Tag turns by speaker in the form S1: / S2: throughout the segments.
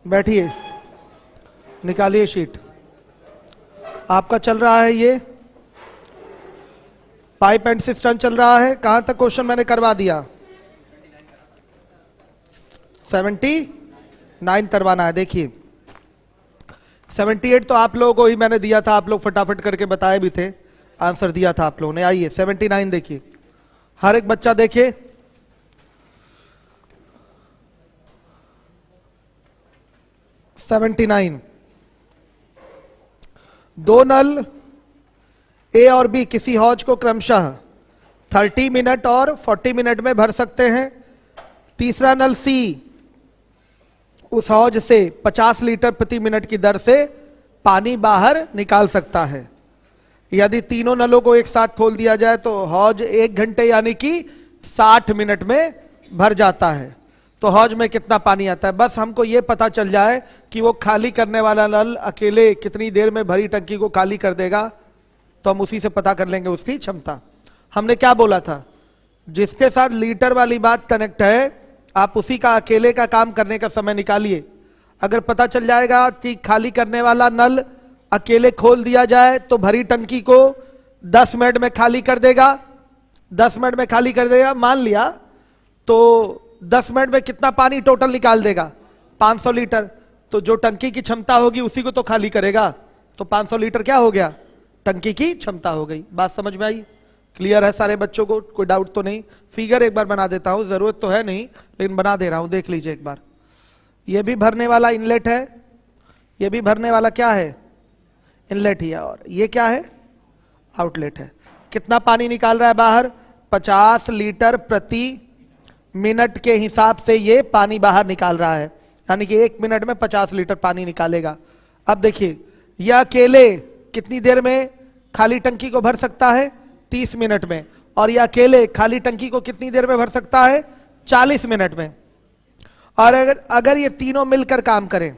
S1: बैठिए, निकालिए शीट। आपका चल रहा है ये पाइप एंड सिस्टम चल रहा है। कहां तक क्वेश्चन मैंने करवा दिया? 79 करवाना है। देखिए 78 तो आप लोगों को ही मैंने दिया था, आप लोग फटाफट करके बताए भी थे, आंसर दिया था आप लोगों ने। आइए 79 देखिए, हर एक बच्चा देखिए। दो नल ए और बी किसी हौज को क्रमशः 30 मिनट और 40 मिनट में भर सकते हैं। तीसरा नल सी उस हौज से 50 लीटर प्रति मिनट की दर से पानी बाहर निकाल सकता है। यदि तीनों नलों को एक साथ खोल दिया जाए तो हौज 1 घंटे यानी कि 60 मिनट में भर जाता है। तो हौज में कितना पानी आता है? बस हमको यह पता चल जाए कि वो खाली करने वाला नल अकेले कितनी देर में भरी टंकी को खाली कर देगा, तो हम उसी से पता कर लेंगे उसकी क्षमता। हमने क्या बोला था? जिसके साथ लीटर वाली बात कनेक्ट है, आप उसी का अकेले का काम करने का समय निकालिए। अगर पता चल जाएगा कि खाली करने वाला नल अकेले खोल दिया जाए तो भरी टंकी को 10 मिनट में खाली कर देगा। 10 मिनट में खाली कर देगा मान लिया, तो 10 मिनट में कितना पानी टोटल निकाल देगा? 500 लीटर। तो जो टंकी की क्षमता होगी उसी को तो खाली करेगा। तो 500 लीटर क्या हो गया? टंकी की क्षमता हो गई। बात समझ में आई? क्लियर है सारे बच्चों को? कोई डाउट तो नहीं? फिगर एक बार बना देता हूं, जरूरत तो है नहीं लेकिन बना दे रहा हूं, देख लीजिए एक बार। यह भी भरने वाला इनलेट है, यह भी भरने वाला क्या है? इनलेट ही है। और ये क्या है? आउटलेट है। कितना पानी निकाल रहा है बाहर? 50 लीटर प्रति मिनट के हिसाब से ये पानी बाहर निकाल रहा है, यानी कि 1 मिनट में 50 लीटर पानी निकालेगा। अब देखिए यह अकेले कितनी देर में खाली टंकी को भर सकता है? 30 मिनट में। और यह अकेले खाली टंकी को कितनी देर में भर सकता है? 40 मिनट में। और अगर ये तीनों मिलकर काम करें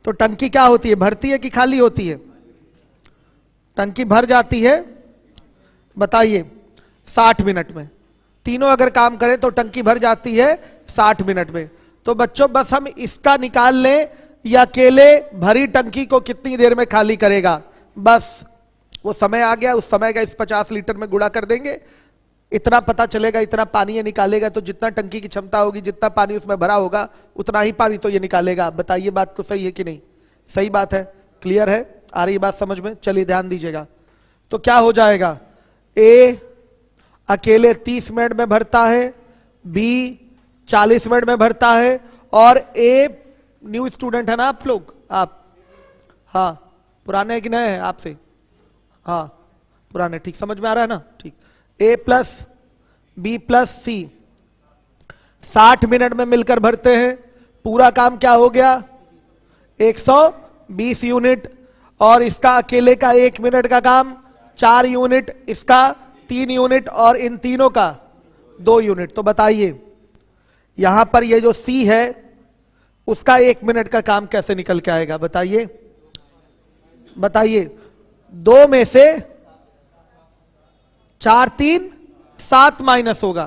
S1: तो टंकी क्या होती है? भरती है कि खाली होती है? टंकी भर जाती है, बताइए 60 मिनट में। तीनों अगर काम करें तो टंकी भर जाती है 60 मिनट में। तो बच्चों बस हम इसका निकाल लें, या अकेले भरी टंकी को कितनी देर में खाली करेगा, बस वो समय आ गया। उस समय का इस 50 लीटर में गुणा कर देंगे, इतना पता चलेगा, इतना पानी ये निकालेगा। तो जितना टंकी की क्षमता होगी, जितना पानी उसमें भरा होगा, उतना ही पानी तो ये निकालेगा। बताइए बात तो सही है कि नहीं? सही बात है। क्लियर है? आ रही बात समझ में? चलिए ध्यान दीजिएगा। तो क्या हो जाएगा? ए अकेले 30 मिनट में भरता है, बी 40 मिनट में भरता है, और ए न्यू स्टूडेंट है ना आप लोग? आप हाँ पुराने कि नए हैं आपसे? हाँ पुराने। ठीक, समझ में आ रहा है ना? ठीक। ए प्लस बी प्लस सी 60 मिनट में मिलकर भरते हैं। पूरा काम क्या हो गया? 120 यूनिट। और इसका अकेले का 1 मिनट का काम 4 यूनिट, इसका 3 यूनिट, और इन तीनों का 2 यूनिट। तो बताइए यहां पर ये जो सी है उसका 1 मिनट का काम कैसे निकल के आएगा? बताइए बताइए। 2 में से 4 3 7 माइनस होगा।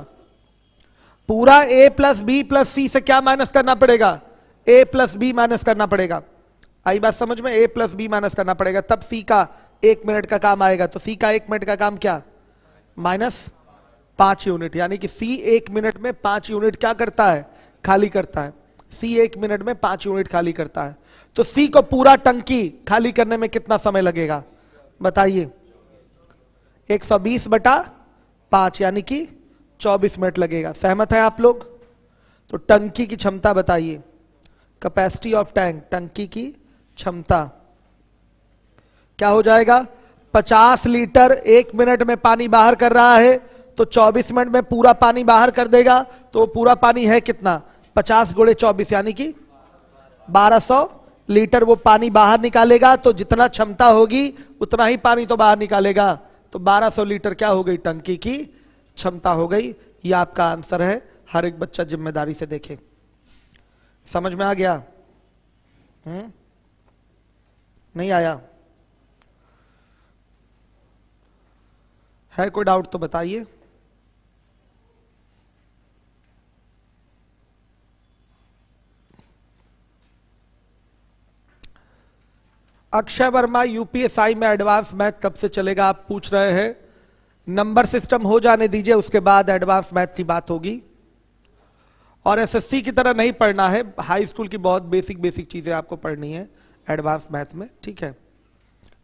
S1: पूरा ए प्लस बी प्लस सी से क्या माइनस करना पड़ेगा? ए प्लस बी माइनस करना पड़ेगा। आई बात समझ में? ए प्लस बी माइनस करना पड़ेगा, तब सी का 1 मिनट का काम आएगा। तो सी का 1 मिनट का काम क्या? -5 यूनिट। यानी कि सी 1 मिनट में 5 यूनिट क्या करता है? खाली करता है। सी 1 मिनट में 5 यूनिट खाली करता है। तो सी को पूरा टंकी खाली करने में कितना समय लगेगा? बताइए। 120/5 यानी कि 24 मिनट लगेगा। सहमत है आप लोग? तो टंकी की क्षमता बताइए। कैपेसिटी ऑफ टैंक, टंकी की क्षमता क्या हो जाएगा? 50 लीटर 1 मिनट में पानी बाहर कर रहा है, तो 24 मिनट में पूरा पानी बाहर कर देगा। तो पूरा पानी है कितना? 50 × 24 यानी कि 1200 लीटर वो पानी बाहर निकालेगा। तो जितना क्षमता होगी उतना ही पानी तो बाहर निकालेगा। तो 1200 लीटर क्या हो गई? टंकी की क्षमता हो गई। ये आपका आंसर है। हर एक बच्चा जिम्मेदारी से देखे। समझ में आ गया? नहीं आया? है कोई डाउट तो बताइए। अक्षय वर्मा यूपीएसआई में एडवांस मैथ कब से चलेगा आप पूछ रहे हैं। नंबर सिस्टम हो जाने दीजिए, उसके बाद एडवांस मैथ की बात होगी। और एसएससी की तरह नहीं पढ़ना है, हाई स्कूल की बहुत बेसिक चीजें आपको पढ़नी है एडवांस मैथ में, ठीक है।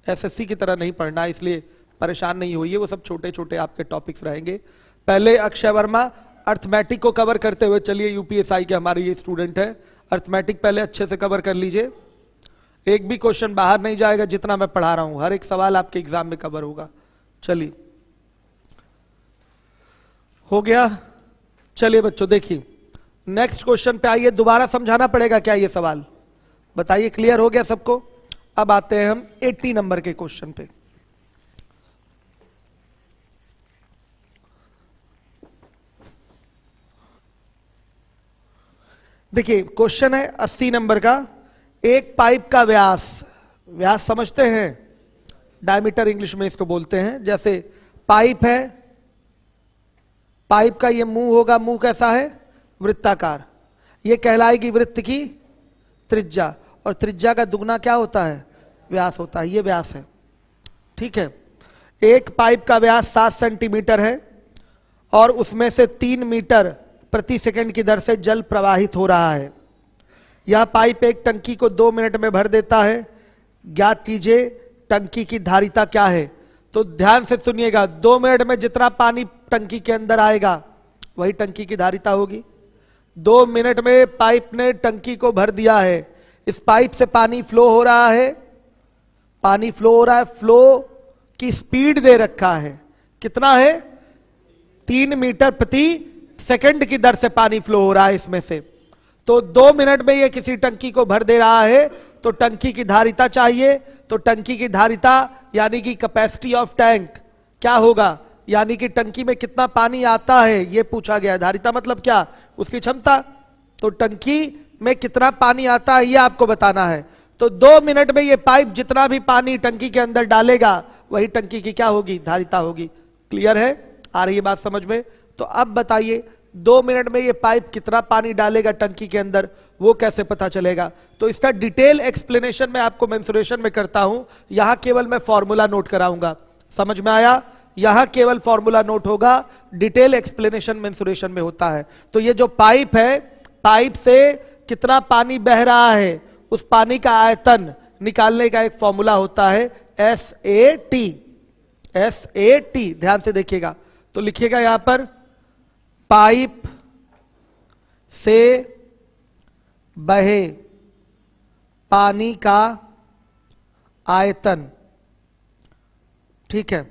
S1: एसएससी की तरह नहीं पढ़ना, इसलिए परेशान नहीं होइए, वो सब छोटे छोटे आपके टॉपिक्स रहेंगे। पहले अक्षय वर्मा अर्थमेटिक को कवर करते हुए चलिए, यूपीएसआई के हमारे ये स्टूडेंट है, अर्थमेटिक पहले अच्छे से कवर कर लीजिए। एक भी क्वेश्चन बाहर नहीं जाएगा, जितना मैं पढ़ा रहा हूं हर एक सवाल आपके एग्जाम में कवर होगा। चलिए हो गया। चलिए बच्चों देखिए नेक्स्ट क्वेश्चन पे आइए, दोबारा समझाना पड़ेगा क्या ये सवाल, बताइए क्लियर हो गया सबको। अब आते हैं हम 80 नंबर के क्वेश्चन पे। देखिए क्वेश्चन है 80 नंबर का, एक पाइप का व्यास, व्यास समझते हैं, डायमीटर इंग्लिश में इसको बोलते हैं। जैसे पाइप है, पाइप का ये मुंह होगा, मुंह कैसा है, वृत्ताकार, ये कहलाएगी वृत्त की त्रिज्या, और त्रिज्या का दुगना क्या होता है, व्यास होता है, ये व्यास है, ठीक है। एक पाइप का व्यास 7 सेंटीमीटर है और उसमें से 3 मीटर प्रति सेकंड की दर से जल प्रवाहित हो रहा है। यह पाइप एक टंकी को 2 मिनट में भर देता है, ज्ञात कीजिए टंकी की धारिता क्या है। तो ध्यान से सुनिएगा, 2 मिनट में जितना पानी टंकी के अंदर आएगा वही टंकी की धारिता होगी। 2 मिनट में पाइप ने टंकी को भर दिया है, इस पाइप से पानी फ्लो हो रहा है, पानी फ्लो हो रहा है, फ्लो की स्पीड दे रखा है, कितना है, 3 मीटर प्रति सेकंड की दर से पानी फ्लो हो रहा है इसमें से। तो 2 मिनट में ये किसी टंकी को भर दे रहा है, तो टंकी की धारिता चाहिए। तो टंकी की धारिता यानी कि कैपेसिटी ऑफ टैंक क्या होगा, यानी कि टंकी में कितना पानी आता है ये पूछा गया। धारिता मतलब क्या, उसकी क्षमता। तो टंकी में कितना पानी आता है ये आपको बताना है। तो 2 मिनट में ये पाइप जितना भी पानी टंकी के अंदर डालेगा वही टंकी की क्या होगी, धारिता होगी। क्लियर है, आ रही है बात समझ में। तो अब बताइए 2 मिनट में ये पाइप कितना पानी डालेगा टंकी के अंदर, वो कैसे पता चलेगा। तो इसका डिटेल एक्सप्लेनेशन मैं आपको मेंसुरेशन में करता हूं, यहां केवल मैं फॉर्मूला नोट कराऊंगा। समझ में आया, यहां केवल फॉर्मूला नोट होगा, डिटेल एक्सप्लेनेशन मेंसुरेशन में होता है। तो ये जो पाइप है, पाइप से कितना पानी बह रहा है, उस पानी का आयतन निकालने का एक फॉर्मूला होता है SAT। SAT ध्यान से देखिएगा, तो लिखिएगा यहां पर पाइप से बहे पानी का आयतन, ठीक है।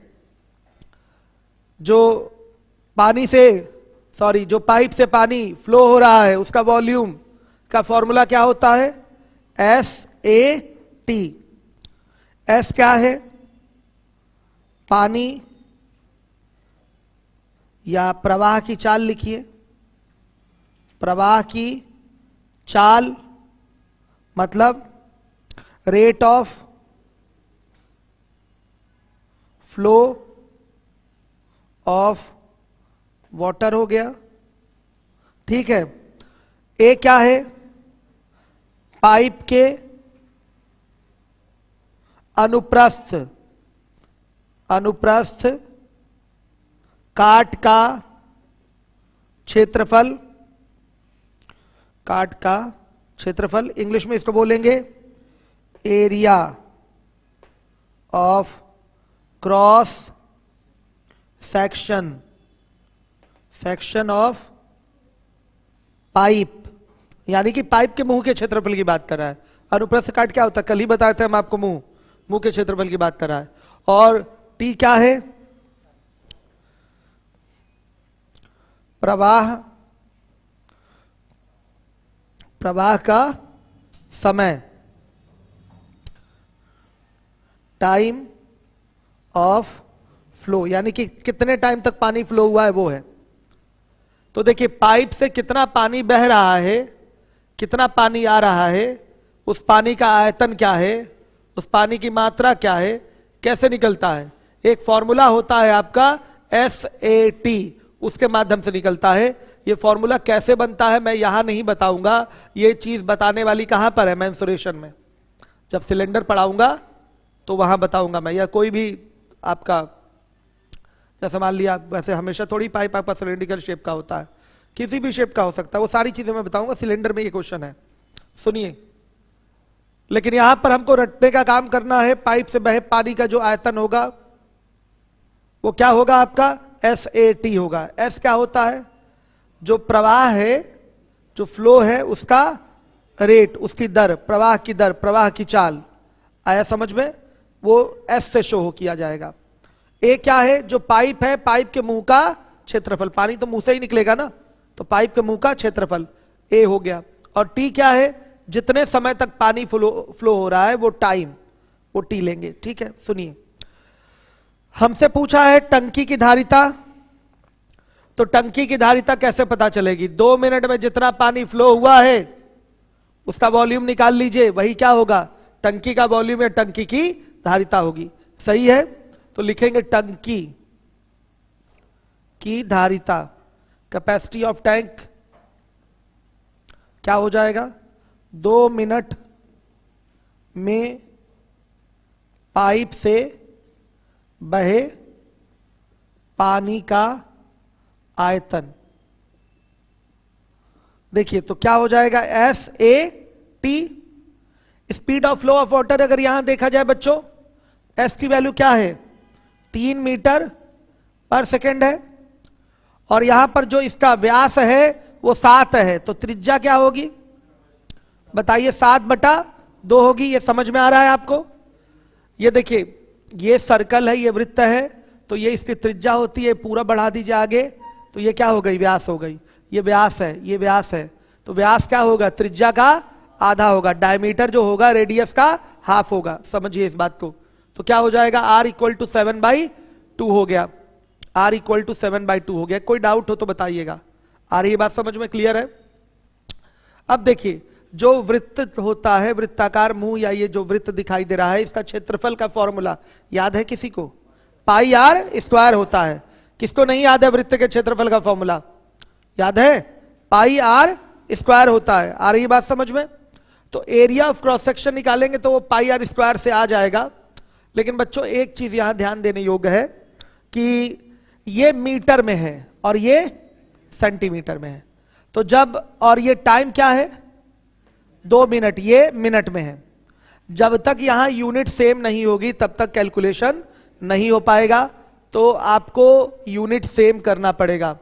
S1: जो पानी से जो पाइप से पानी फ्लो हो रहा है उसका वॉल्यूम का फॉर्मूला क्या होता है, SAT। S क्या है, पानी या प्रवाह की चाल लिखिए, प्रवाह की चाल मतलब rate of flow of water हो गया, ठीक है। ए क्या है, पाइप के अनुप्रस्थ, अनुप्रस्थ काट का क्षेत्रफल, काट का क्षेत्रफल, इंग्लिश में इसको बोलेंगे area of cross section, section of pipe, यानी कि पाइप के मुंह के क्षेत्रफल की बात कर रहा है। अनुप्रस्थ काट क्या होता है, कल ही बताए थे हम आपको, मुंह के क्षेत्रफल की बात कर रहा है। और टी क्या है, प्रवाह, प्रवाह का समय, टाइम ऑफ फ्लो, यानी कि कितने टाइम तक पानी फ्लो हुआ है वो है। तो देखिए पाइप से कितना पानी बह रहा है, कितना पानी आ रहा है, उस पानी का आयतन क्या है, उस पानी की मात्रा क्या है, कैसे निकलता है। एक फॉर्मूला होता है आपका SAT, उसके माध्यम से निकलता है। ये फॉर्मूला कैसे बनता है मैं यहां नहीं बताऊंगा, ये चीज बताने वाली कहां पर है, मेंसुरेशन में। जब सिलेंडर पढ़ाऊंगा तो वहां बताऊंगा मैं, या कोई भी आपका, जैसे मान लिया वैसे हमेशा थोड़ी पाइप आपका सिलेंड्रिकल शेप का होता है, किसी भी शेप का हो सकता है, वो सारी चीजें मैं बताऊंगा। सिलेंडर में ये क्वेश्चन है, सुनिए। लेकिन यहां पर हमको रटने का काम करना है। पाइप से बहे पानी का जो आयतन होगा वो क्या होगा आपका, SAT होगा। S क्या होता है, जो प्रवाह है, जो फ्लो है उसका रेट, उसकी दर, प्रवाह की दर, प्रवाह की चाल, आया समझ में, वो S से शो किया जाएगा। A क्या है, जो पाइप है, पाइप के मुंह का क्षेत्रफल, पानी तो मुंह से ही निकलेगा ना, तो पाइप के मुंह का क्षेत्रफल A हो गया। और T क्या है, जितने समय तक पानी फ्लो हो रहा है वो टाइम, वो T लेंगे। ठीक है, सुनिए, हमसे पूछा है टंकी की धारिता, तो टंकी की धारिता कैसे पता चलेगी, 2 मिनट में जितना पानी फ्लो हुआ है उसका वॉल्यूम निकाल लीजिए, वही क्या होगा, टंकी का वॉल्यूम या टंकी की धारिता होगी। सही है, तो लिखेंगे टंकी की धारिता, कैपेसिटी ऑफ टैंक क्या हो जाएगा, 2 मिनट में पाइप से बहे पानी का आयतन। देखिए तो क्या हो जाएगा, SAT। Speed of flow of water अगर यहां देखा जाए बच्चों, S की वैल्यू क्या है, 3 मीटर पर सेकेंड है, और यहां पर जो इसका व्यास है वो 7 है, तो त्रिज्या क्या होगी बताइए, 7/2 होगी। ये समझ में आ रहा है आपको। ये देखिए, ये सर्कल है, ये वृत्त है, तो ये इसकी त्रिज्या होती है, पूरा बढ़ा दीजिए आगे, तो ये क्या हो गई, व्यास हो गई। ये व्यास है, ये व्यास है, तो व्यास क्या होगा, त्रिज्या का आधा होगा, डायमीटर जो होगा रेडियस का हाफ होगा। समझिए इस बात को। तो क्या हो जाएगा, R = 7/2 हो गया, R = 7/2 हो गया। कोई डाउट हो तो बताइएगा। आ रही है बात समझ में, क्लियर है। अब देखिए, जो वृत्त होता है, वृत्ताकार मुंह, या ये जो वृत्त दिखाई दे रहा है, इसका क्षेत्रफल का फॉर्मूला याद है किसी को, πr² होता है। किसको नहीं याद है वृत्त के क्षेत्रफल का फॉर्मूला, याद है, πr² होता है। आ रही बात समझ में। तो एरिया ऑफ क्रॉस सेक्शन निकालेंगे तो वो πr² से आ जाएगा। लेकिन बच्चों एक चीज यहां ध्यान देने योग्य है कि ये मीटर में है और ये सेंटीमीटर में है, तो जब, और ये टाइम क्या है 2 मिनट, ये मिनट में है। जब तक यहां यूनिट सेम नहीं होगी तब तक कैलकुलेशन नहीं हो पाएगा, तो आपको यूनिट सेम करना पड़ेगा।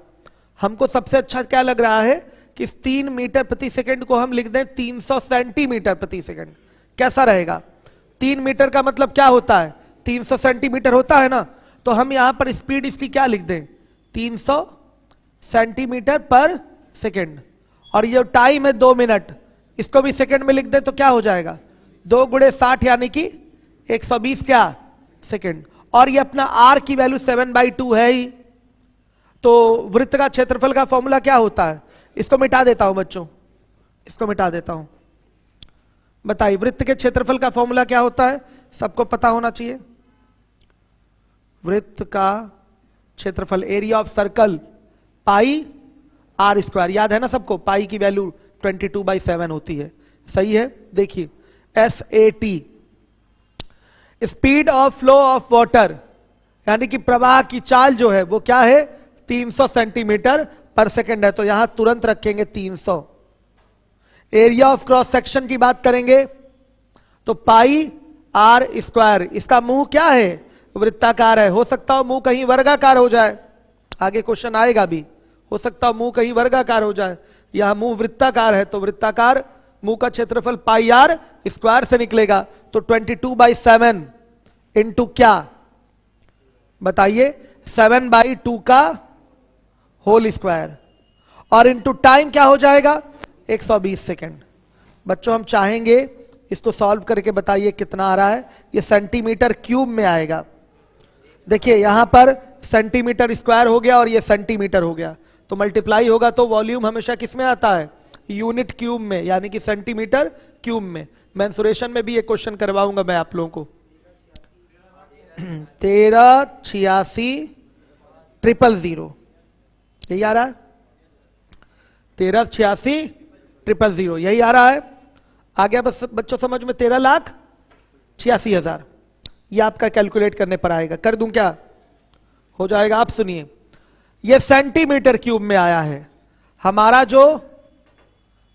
S1: हमको सबसे अच्छा क्या लग रहा है कि 3 मीटर प्रति सेकंड को हम लिख दें 300 सेंटीमीटर प्रति सेकंड, कैसा रहेगा। 3 मीटर का मतलब क्या होता है, 300 सेंटीमीटर होता है ना, तो हम यहां पर स्पीड इसकी क्या लिख दें, 300 सेंटीमीटर पर सेकंड, और ये टाइम है 2 मिनट, इसको भी सेकंड में लिख दें तो क्या हो जाएगा, 2 × 60 यानी कि 120 क्या सेकंड। और ये अपना R की वैल्यू 7/2 है ही। तो वृत्त का क्षेत्रफल का फॉर्मूला क्या होता है, इसको मिटा देता हूं बच्चों, इसको मिटा देता हूं। बताइए वृत्त के क्षेत्रफल का फॉर्मूला क्या होता है, सबको पता होना चाहिए। वृत्त का क्षेत्रफल, एरिया ऑफ सर्कल, πr², याद है ना सबको, पाई की वैल्यू 22/7 होती है। सही है। देखिए SAT, speed of flow of water, यानी कि प्रवाह की चाल जो है वो क्या है, 300 सेंटीमीटर पर सेकंड है, तो यहां तुरंत रखेंगे 300। एरिया ऑफ क्रॉस सेक्शन की बात करेंगे तो πr², इसका मुंह क्या है, वृत्ताकार है। हो सकता हो मुंह कहीं वर्गाकार हो जाए, आगे क्वेश्चन आएगा भी, हो सकता हो मुंह कहीं वर्गाकार हो जाए, यहां मुंह वृत्ताकार है, तो वृत्ताकार मुंह का क्षेत्रफल πr² से निकलेगा, तो 22/7 इंटू क्या बताइए, 7/2 का होल स्क्वायर, और इंटू टाइम क्या हो जाएगा, 120 सेकेंड। बच्चों हम चाहेंगे इसको सॉल्व करके बताइए कितना आ रहा है। ये सेंटीमीटर क्यूब में आएगा। देखिए यहां पर सेंटीमीटर स्क्वायर हो गया और ये सेंटीमीटर हो गया, तो मल्टीप्लाई होगा तो वॉल्यूम हमेशा किस में आता है, यूनिट क्यूब में, यानी कि सेंटीमीटर क्यूब में। मेंसुरेशन में भी ये क्वेश्चन करवाऊंगा मैं आप लोगों को। 1386,000 यही आ रहा है, 1386,000 यही आ रहा है। आ गया बस बच्चों समझ में, 13,86,000। ये आपका कैलकुलेट करने पर आएगा। कर दूं क्या? हो जाएगा। आप सुनिए, ये सेंटीमीटर क्यूब में आया है हमारा जो,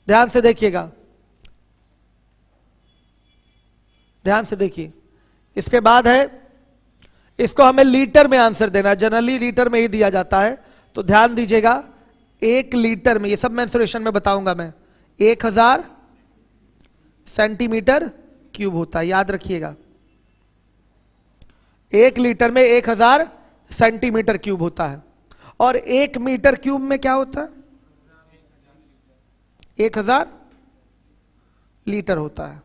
S1: ध्यान से देखिएगा, ध्यान से देखिए। इसके बाद है, इसको हमें लीटर में आंसर देना है, जनरली लीटर में ही दिया जाता है, तो ध्यान दीजिएगा 1 लीटर में, ये सब मेंसुरेशन में बताऊंगा मैं, 1000 सेंटीमीटर क्यूब होता है, याद रखिएगा। 1 लीटर में 1000 सेंटीमीटर क्यूब होता है। और 1 मीटर क्यूब में क्या होता है? 1000 लीटर होता है।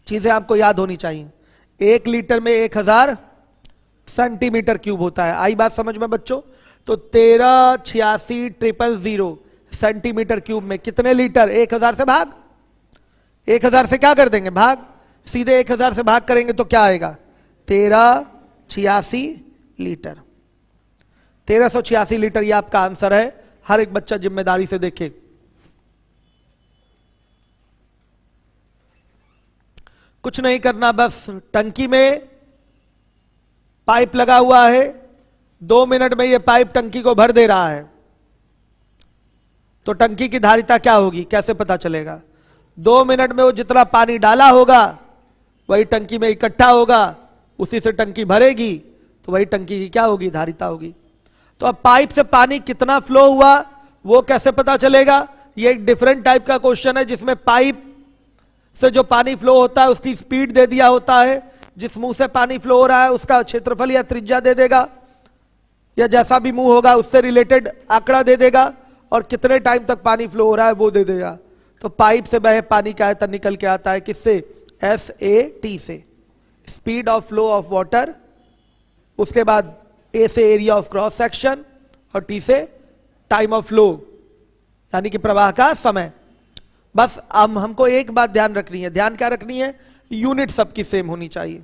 S1: चीजें आपको याद होनी चाहिए। 1 लीटर में 1000 सेंटीमीटर क्यूब होता है। आई बात समझ में बच्चों? तो 1386,000 सेंटीमीटर क्यूब में कितने लीटर? 1000 से भाग, 1000 से क्या कर देंगे? भाग। सीधे 1000 से भाग करेंगे तो क्या आएगा? 1386 लीटर। 1386 लीटर ये आपका आंसर है। हर एक बच्चा जिम्मेदारी से देखे। कुछ नहीं करना, बस टंकी में पाइप लगा हुआ है, 2 मिनट में ये पाइप टंकी को भर दे रहा है, तो टंकी की धारिता क्या होगी? कैसे पता चलेगा? 2 मिनट में वो जितना पानी डाला होगा वही टंकी में इकट्ठा होगा, उसी से टंकी भरेगी, तो वही टंकी की क्या होगी? धारिता होगी। तो अब पाइप से पानी कितना फ्लो हुआ वो कैसे पता चलेगा? ये एक डिफरेंट टाइप का क्वेश्चन है, जिसमें पाइप से जो पानी फ्लो होता है उसकी स्पीड दे दिया होता है, जिस मुंह से पानी फ्लो हो रहा है उसका क्षेत्रफल या त्रिज्या दे देगा, या जैसा भी मुंह होगा उससे रिलेटेड आंकड़ा दे देगा, और कितने टाइम तक पानी फ्लो हो रहा है वो दे देगा। तो पाइप से बहे पानी का आयतन निकल के आता है किससे? SAT से, speed of flow of water. उसके बाद A से एरिया ऑफ क्रॉस सेक्शन, और T से टाइम ऑफ फ्लो, यानी कि प्रवाह का समय। बस हमको एक बात ध्यान रखनी है। ध्यान क्या रखनी है? यूनिट सबकी सेम होनी चाहिए।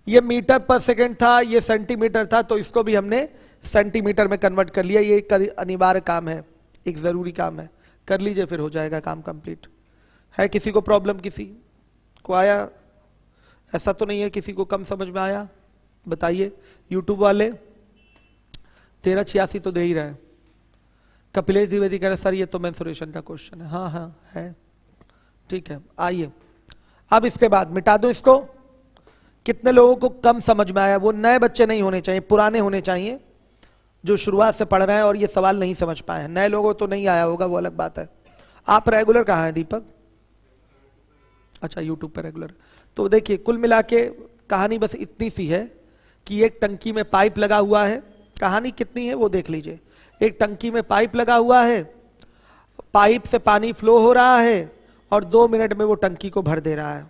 S1: ये मीटर पर सेकंड था, ये सेंटीमीटर था, तो इसको भी हमने सेंटीमीटर में कन्वर्ट कर लिया। ये एक अनिवार्य काम है, एक जरूरी काम है, कर लीजिए फिर हो जाएगा काम कंप्लीट। है किसी को प्रॉब्लम? किसी को आया? ऐसा तो नहीं है किसी को कम समझ में आया? बताइए। यूट्यूब वाले 1386 तो दे ही रहे हैं। कपिलेश द्विवेदी कह रहे सर ये तो मेंसुरेशन का क्वेश्चन है। हाँ हाँ है, ठीक है। आइए अब इसके बाद मिटा दो इसको। कितने लोगों को कम समझ में आया? वो नए बच्चे नहीं होने चाहिए, पुराने होने चाहिए, जो शुरुआत से पढ़ रहे हैं और ये सवाल नहीं समझ पाए हैं। नए लोगों तो नहीं आया होगा, वो अलग बात है। आप रेगुलर कहाँ हैं दीपक? अच्छा, यूट्यूब पर रेगुलर। तो देखिए कुल मिला के कहानी बस इतनी सी है कि एक टंकी में पाइप लगा हुआ है। कहानी कितनी है वो देख लीजिए। एक टंकी में पाइप लगा हुआ है, पाइप से पानी फ्लो हो रहा है और 2 मिनट में वो टंकी को भर दे रहा है।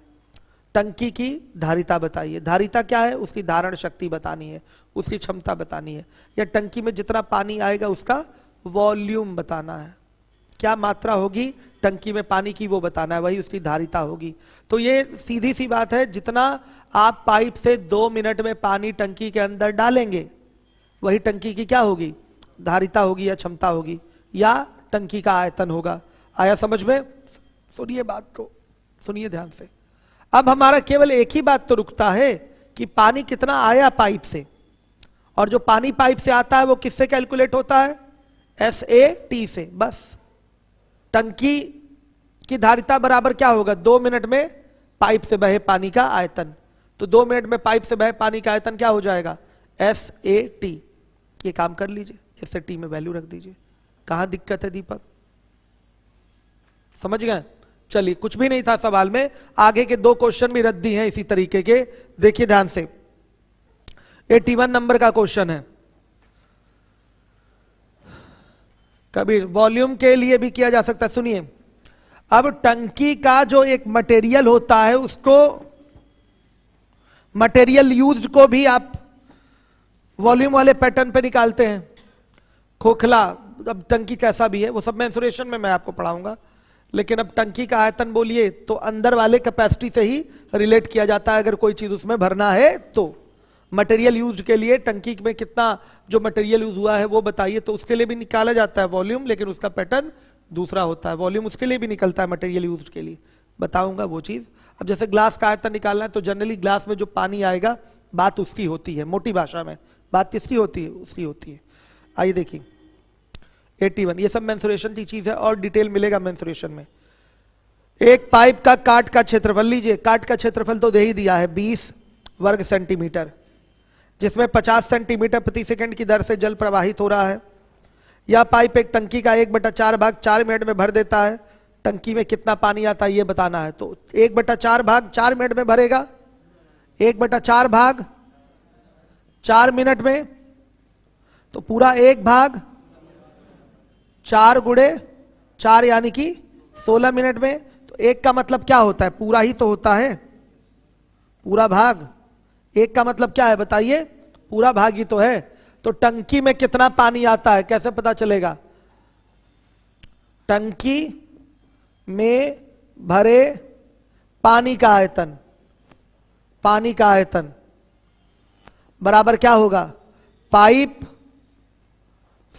S1: टंकी की धारिता बताइए। धारिता क्या है? उसकी धारण शक्ति बतानी है, उसकी क्षमता बतानी है, या टंकी में जितना पानी आएगा उसका वॉल्यूम बताना है। क्या मात्रा होगी टंकी में पानी की वो बताना है, वही उसकी धारिता होगी। तो ये सीधी सी बात है, जितना आप पाइप से 2 मिनट में पानी टंकी के अंदर डालेंगे वही टंकी की क्या होगी? धारिता होगी या क्षमता होगी, या टंकी का आयतन होगा। आया समझ में? सुनिए बात को, सुनिए ध्यान से। अब हमारा केवल एक ही बात तो रुकता है कि पानी कितना आया पाइप से, और जो पानी पाइप से आता है वो किससे कैलकुलेट होता है? SAT से। बस टंकी की धारिता बराबर क्या होगा? 2 मिनट में पाइप से बहे पानी का आयतन। तो 2 मिनट में पाइप से बहे पानी का आयतन क्या हो जाएगा? SAT। ये काम कर लीजिए, SAT में वैल्यू रख दीजिए। कहां दिक्कत है दीपक? समझ गए? चलिए, कुछ भी नहीं था सवाल में। आगे के 2 क्वेश्चन भी रद्दी हैं इसी तरीके के। देखिए ध्यान से, 81 नंबर का क्वेश्चन है। कभी वॉल्यूम के लिए भी किया जा सकता है। सुनिए, अब टंकी का जो एक मटेरियल होता है उसको, मटेरियल यूज को भी आप वॉल्यूम वाले पैटर्न पे निकालते हैं। खोखला, अब टंकी कैसा भी है वो सब मेंसुरेशन में मैं आपको पढ़ाऊंगा, लेकिन अब टंकी का आयतन बोलिए तो अंदर वाले कैपेसिटी से ही रिलेट किया जाता है अगर कोई चीज उसमें भरना है तो। मटेरियल यूज के लिए टंकी में कितना जो मटेरियल यूज हुआ है वो बताइए, तो उसके लिए भी निकाला जाता है वॉल्यूम, लेकिन उसका पैटर्न दूसरा होता है। वॉल्यूम उसके लिए भी निकलता है मटेरियल यूज के लिए, बताऊंगा वो चीज। अब जैसे ग्लास का आयतन निकालना है तो जनरली ग्लास में जो पानी आएगा बात उसकी होती है, मोटी भाषा में बात किसकी होती है, उसकी होती है। आइए देखिए 81, ये सब मेंसुरेशन की चीज है और डिटेल मिलेगा मेंसुरेशन में। एक पाइप का काट का क्षेत्रफल लीजिए, काट का क्षेत्रफल तो दे ही दिया है 20 वर्ग सेंटीमीटर, जिसमें 50 सेंटीमीटर प्रति सेकंड की दर से जल प्रवाहित हो रहा है। यह पाइप एक टंकी का 1/4 भाग 4 मिनट में भर देता है। टंकी में कितना पानी आता है ये बताना है। तो 1/4 भाग 4 मिनट में भरेगा, 1/4 भाग 4 मिनट में, तो पूरा 1 भाग 4 गुणे 4 यानी कि 16 मिनट में। तो 1 का मतलब क्या होता है, पूरा ही तो होता है, पूरा भाग। 1 का मतलब क्या है बताइए, पूरा भाग ही तो है। तो टंकी में कितना पानी आता है कैसे पता चलेगा, टंकी में भरे पानी का आयतन, पानी का आयतन बराबर क्या होगा, पाइप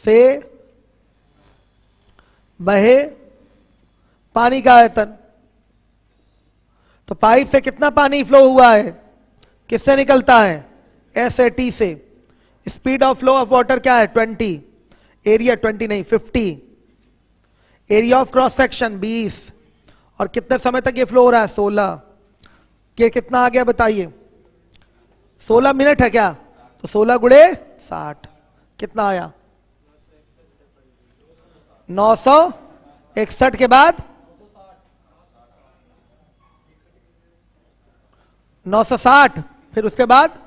S1: से बहे पानी का आयतन। तो पाइप से कितना पानी फ्लो हुआ है, किससे निकलता है, एसएटी से। Speed of flow of water क्या है 20, एरिया 20 नहीं 50, एरिया ऑफ क्रॉस सेक्शन 20, और कितने समय तक ये फ्लो हो रहा है 16 के कितना आ गया बताइए, 16 मिनट है क्या, तो 16 गुणे 60 कितना आया 961 के बाद 960, फिर उसके बाद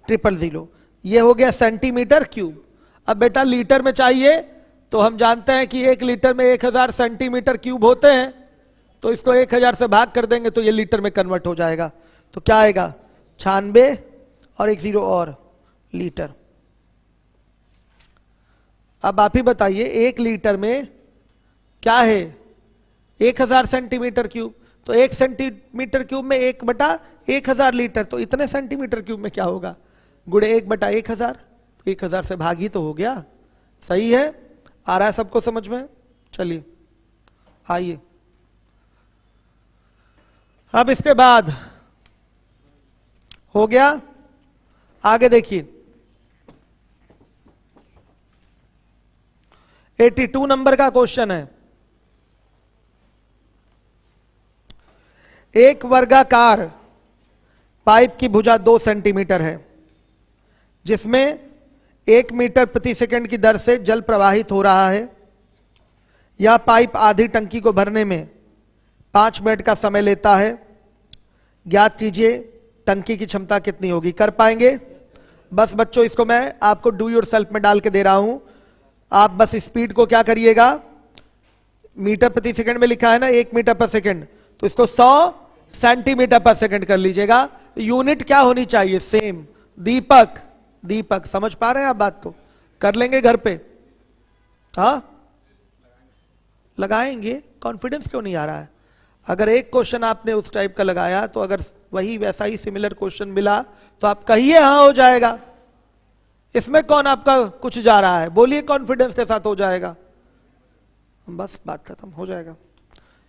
S1: 000, ये हो गया सेंटीमीटर क्यूब। अब बेटा लीटर में चाहिए तो हम जानते हैं कि 1 लीटर में 1000 सेंटीमीटर क्यूब होते हैं, तो इसको 1000 से भाग कर देंगे तो ये लीटर में कन्वर्ट हो जाएगा। तो क्या आएगा 96 और 1 0 और लीटर। अब आप ही बताइए 1 लीटर में क्या है 1000 सेंटीमीटर क्यूब, तो 1 सेंटीमीटर क्यूब में 1/1000 लीटर, तो इतने सेंटीमीटर क्यूब में क्या होगा गुणे 1/1000, तो 1000 से भाग ही तो हो गया। सही है, आ रहा है सबको समझ में। चलिए आइए अब इसके बाद हो गया, आगे देखिए 82 नंबर का क्वेश्चन है। एक वर्गाकार पाइप की भुजा 2 सेंटीमीटर है, जिसमें 1 मीटर प्रति सेकंड की दर से जल प्रवाहित हो रहा है। यह पाइप आधी टंकी को भरने में 5 मिनट का समय लेता है। ज्ञात कीजिए टंकी की क्षमता कितनी होगी। कर पाएंगे? बस बच्चों इसको मैं आपको डू योर सेल्फ में डाल के दे रहा हूं, आप बस स्पीड को क्या करिएगा, मीटर प्रति सेकंड में लिखा है ना 1 मीटर पर सेकंड, तो इसको 100 सेंटीमीटर पर सेकंड कर लीजिएगा। यूनिट क्या होनी चाहिए, सेम। दीपक, दीपक समझ पा रहे हैं आप बात को, कर लेंगे घर पे, हाँ लगाएंगे। कॉन्फिडेंस क्यों नहीं आ रहा है? अगर एक क्वेश्चन आपने उस टाइप का लगाया तो अगर वही वैसा ही सिमिलर क्वेश्चन मिला तो आप कहिए हाँ हो जाएगा। इसमें कौन आपका कुछ जा रहा है, बोलिए कॉन्फिडेंस के साथ हो जाएगा, बस बात खत्म हो जाएगा।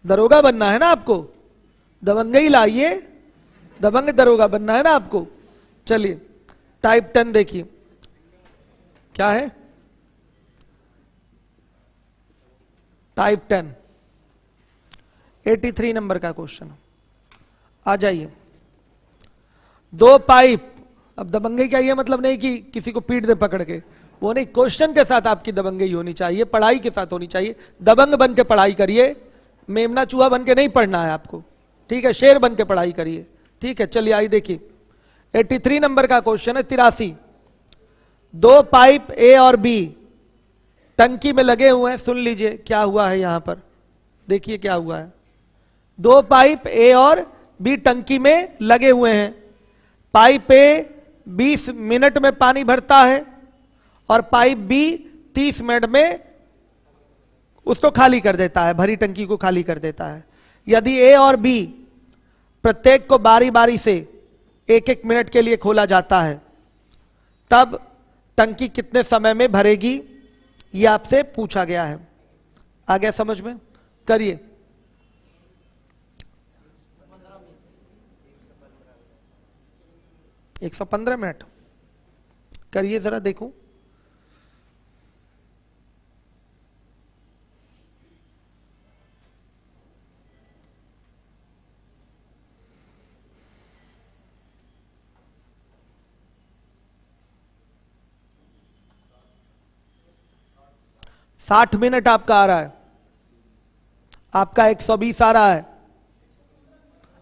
S1: दरोगा बनना है ना आपको, दबंगई लाइए, दबंग दरोगा बनना है ना आपको। चलिए टाइप 10 देखिए क्या है, टाइप 10 83 नंबर का क्वेश्चन। आ जाइए, 2 पाइप, अब दबंगई का ये मतलब नहीं कि किसी को पीट दे पकड़ के, वो नहीं, क्वेश्चन के साथ आपकी दबंगई होनी चाहिए, पढ़ाई के साथ होनी चाहिए। दबंग बन के पढ़ाई करिए, मेमना चूहा बन के नहीं पढ़ना है आपको, ठीक है, शेर बन के पढ़ाई करिए, ठीक है। चलिए आई देखिए 83 नंबर का क्वेश्चन है 83। 2 पाइप ए और बी टंकी में लगे हुए हैं, सुन लीजिए क्या हुआ है यहां पर, देखिए क्या हुआ है। 2 पाइप ए और बी टंकी में लगे हुए हैं। पाइप ए 20 मिनट में पानी भरता है और पाइप बी 30 मिनट में उसको खाली कर देता है, भरी टंकी को खाली कर देता है। यदि ए और बी प्रत्येक को बारी बारी से 1-1 मिनट के लिए खोला जाता है, तब टंकी कितने समय में भरेगी, यह आपसे पूछा गया है। आ गया समझ में? करिए 115 मिनट करिए जरा देखूं। साठ मिनट आपका आ रहा है, आपका 120 आ रहा है,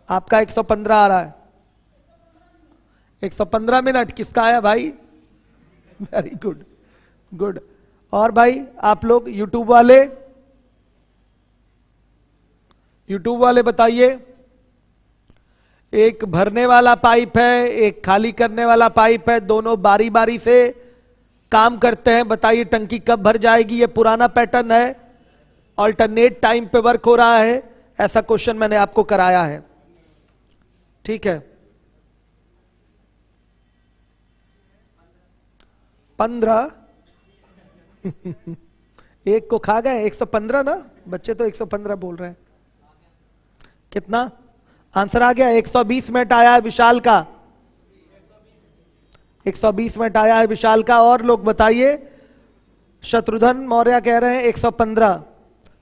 S1: आपका 115 आ रहा है। 115 मिनट किसका आया भाई? Very good, good. और भाई आप लोग यूट्यूब वाले बताइए। एक भरने वाला पाइप है, एक खाली करने वाला पाइप है, दोनों बारी बारी से काम करते हैं। बताइए टंकी कब भर जाएगी? ये पुराना पैटर्न है, ऑल्टरनेट टाइम पे वर्क हो रहा है। ऐसा क्वेश्चन मैंने आपको कराया है, ठीक है। 15 एक को खा गए। 115 ना, बच्चे तो 115 बोल रहे हैं। कितना आंसर आ गया? 120 मिनट आया है विशाल का, 120 मिनट आया है विशाल का। और लोग बताइए। शत्रुघ्न मौर्य कह रहे हैं 115,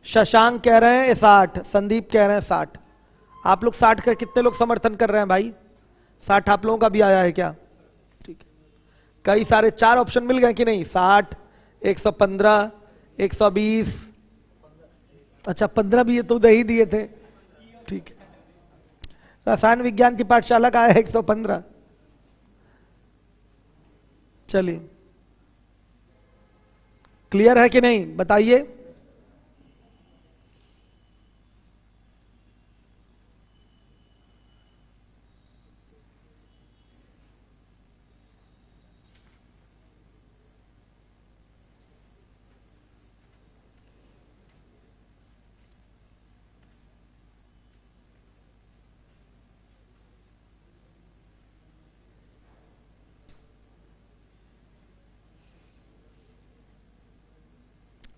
S1: शशांक कह रहे हैं 60, संदीप कह रहे हैं 60। आप लोग 60 का कितने लोग समर्थन कर रहे हैं भाई? 60 आप लोगों का भी आया है क्या? ठीक है, कई सारे 4 ऑप्शन मिल गए कि नहीं? 60, 115, 120, अच्छा 15 भी ये तो दही दिए थे, ठीक है। रसायन विज्ञान की पाठशाला का है 115। चलिए, क्लियर है कि नहीं बताइए।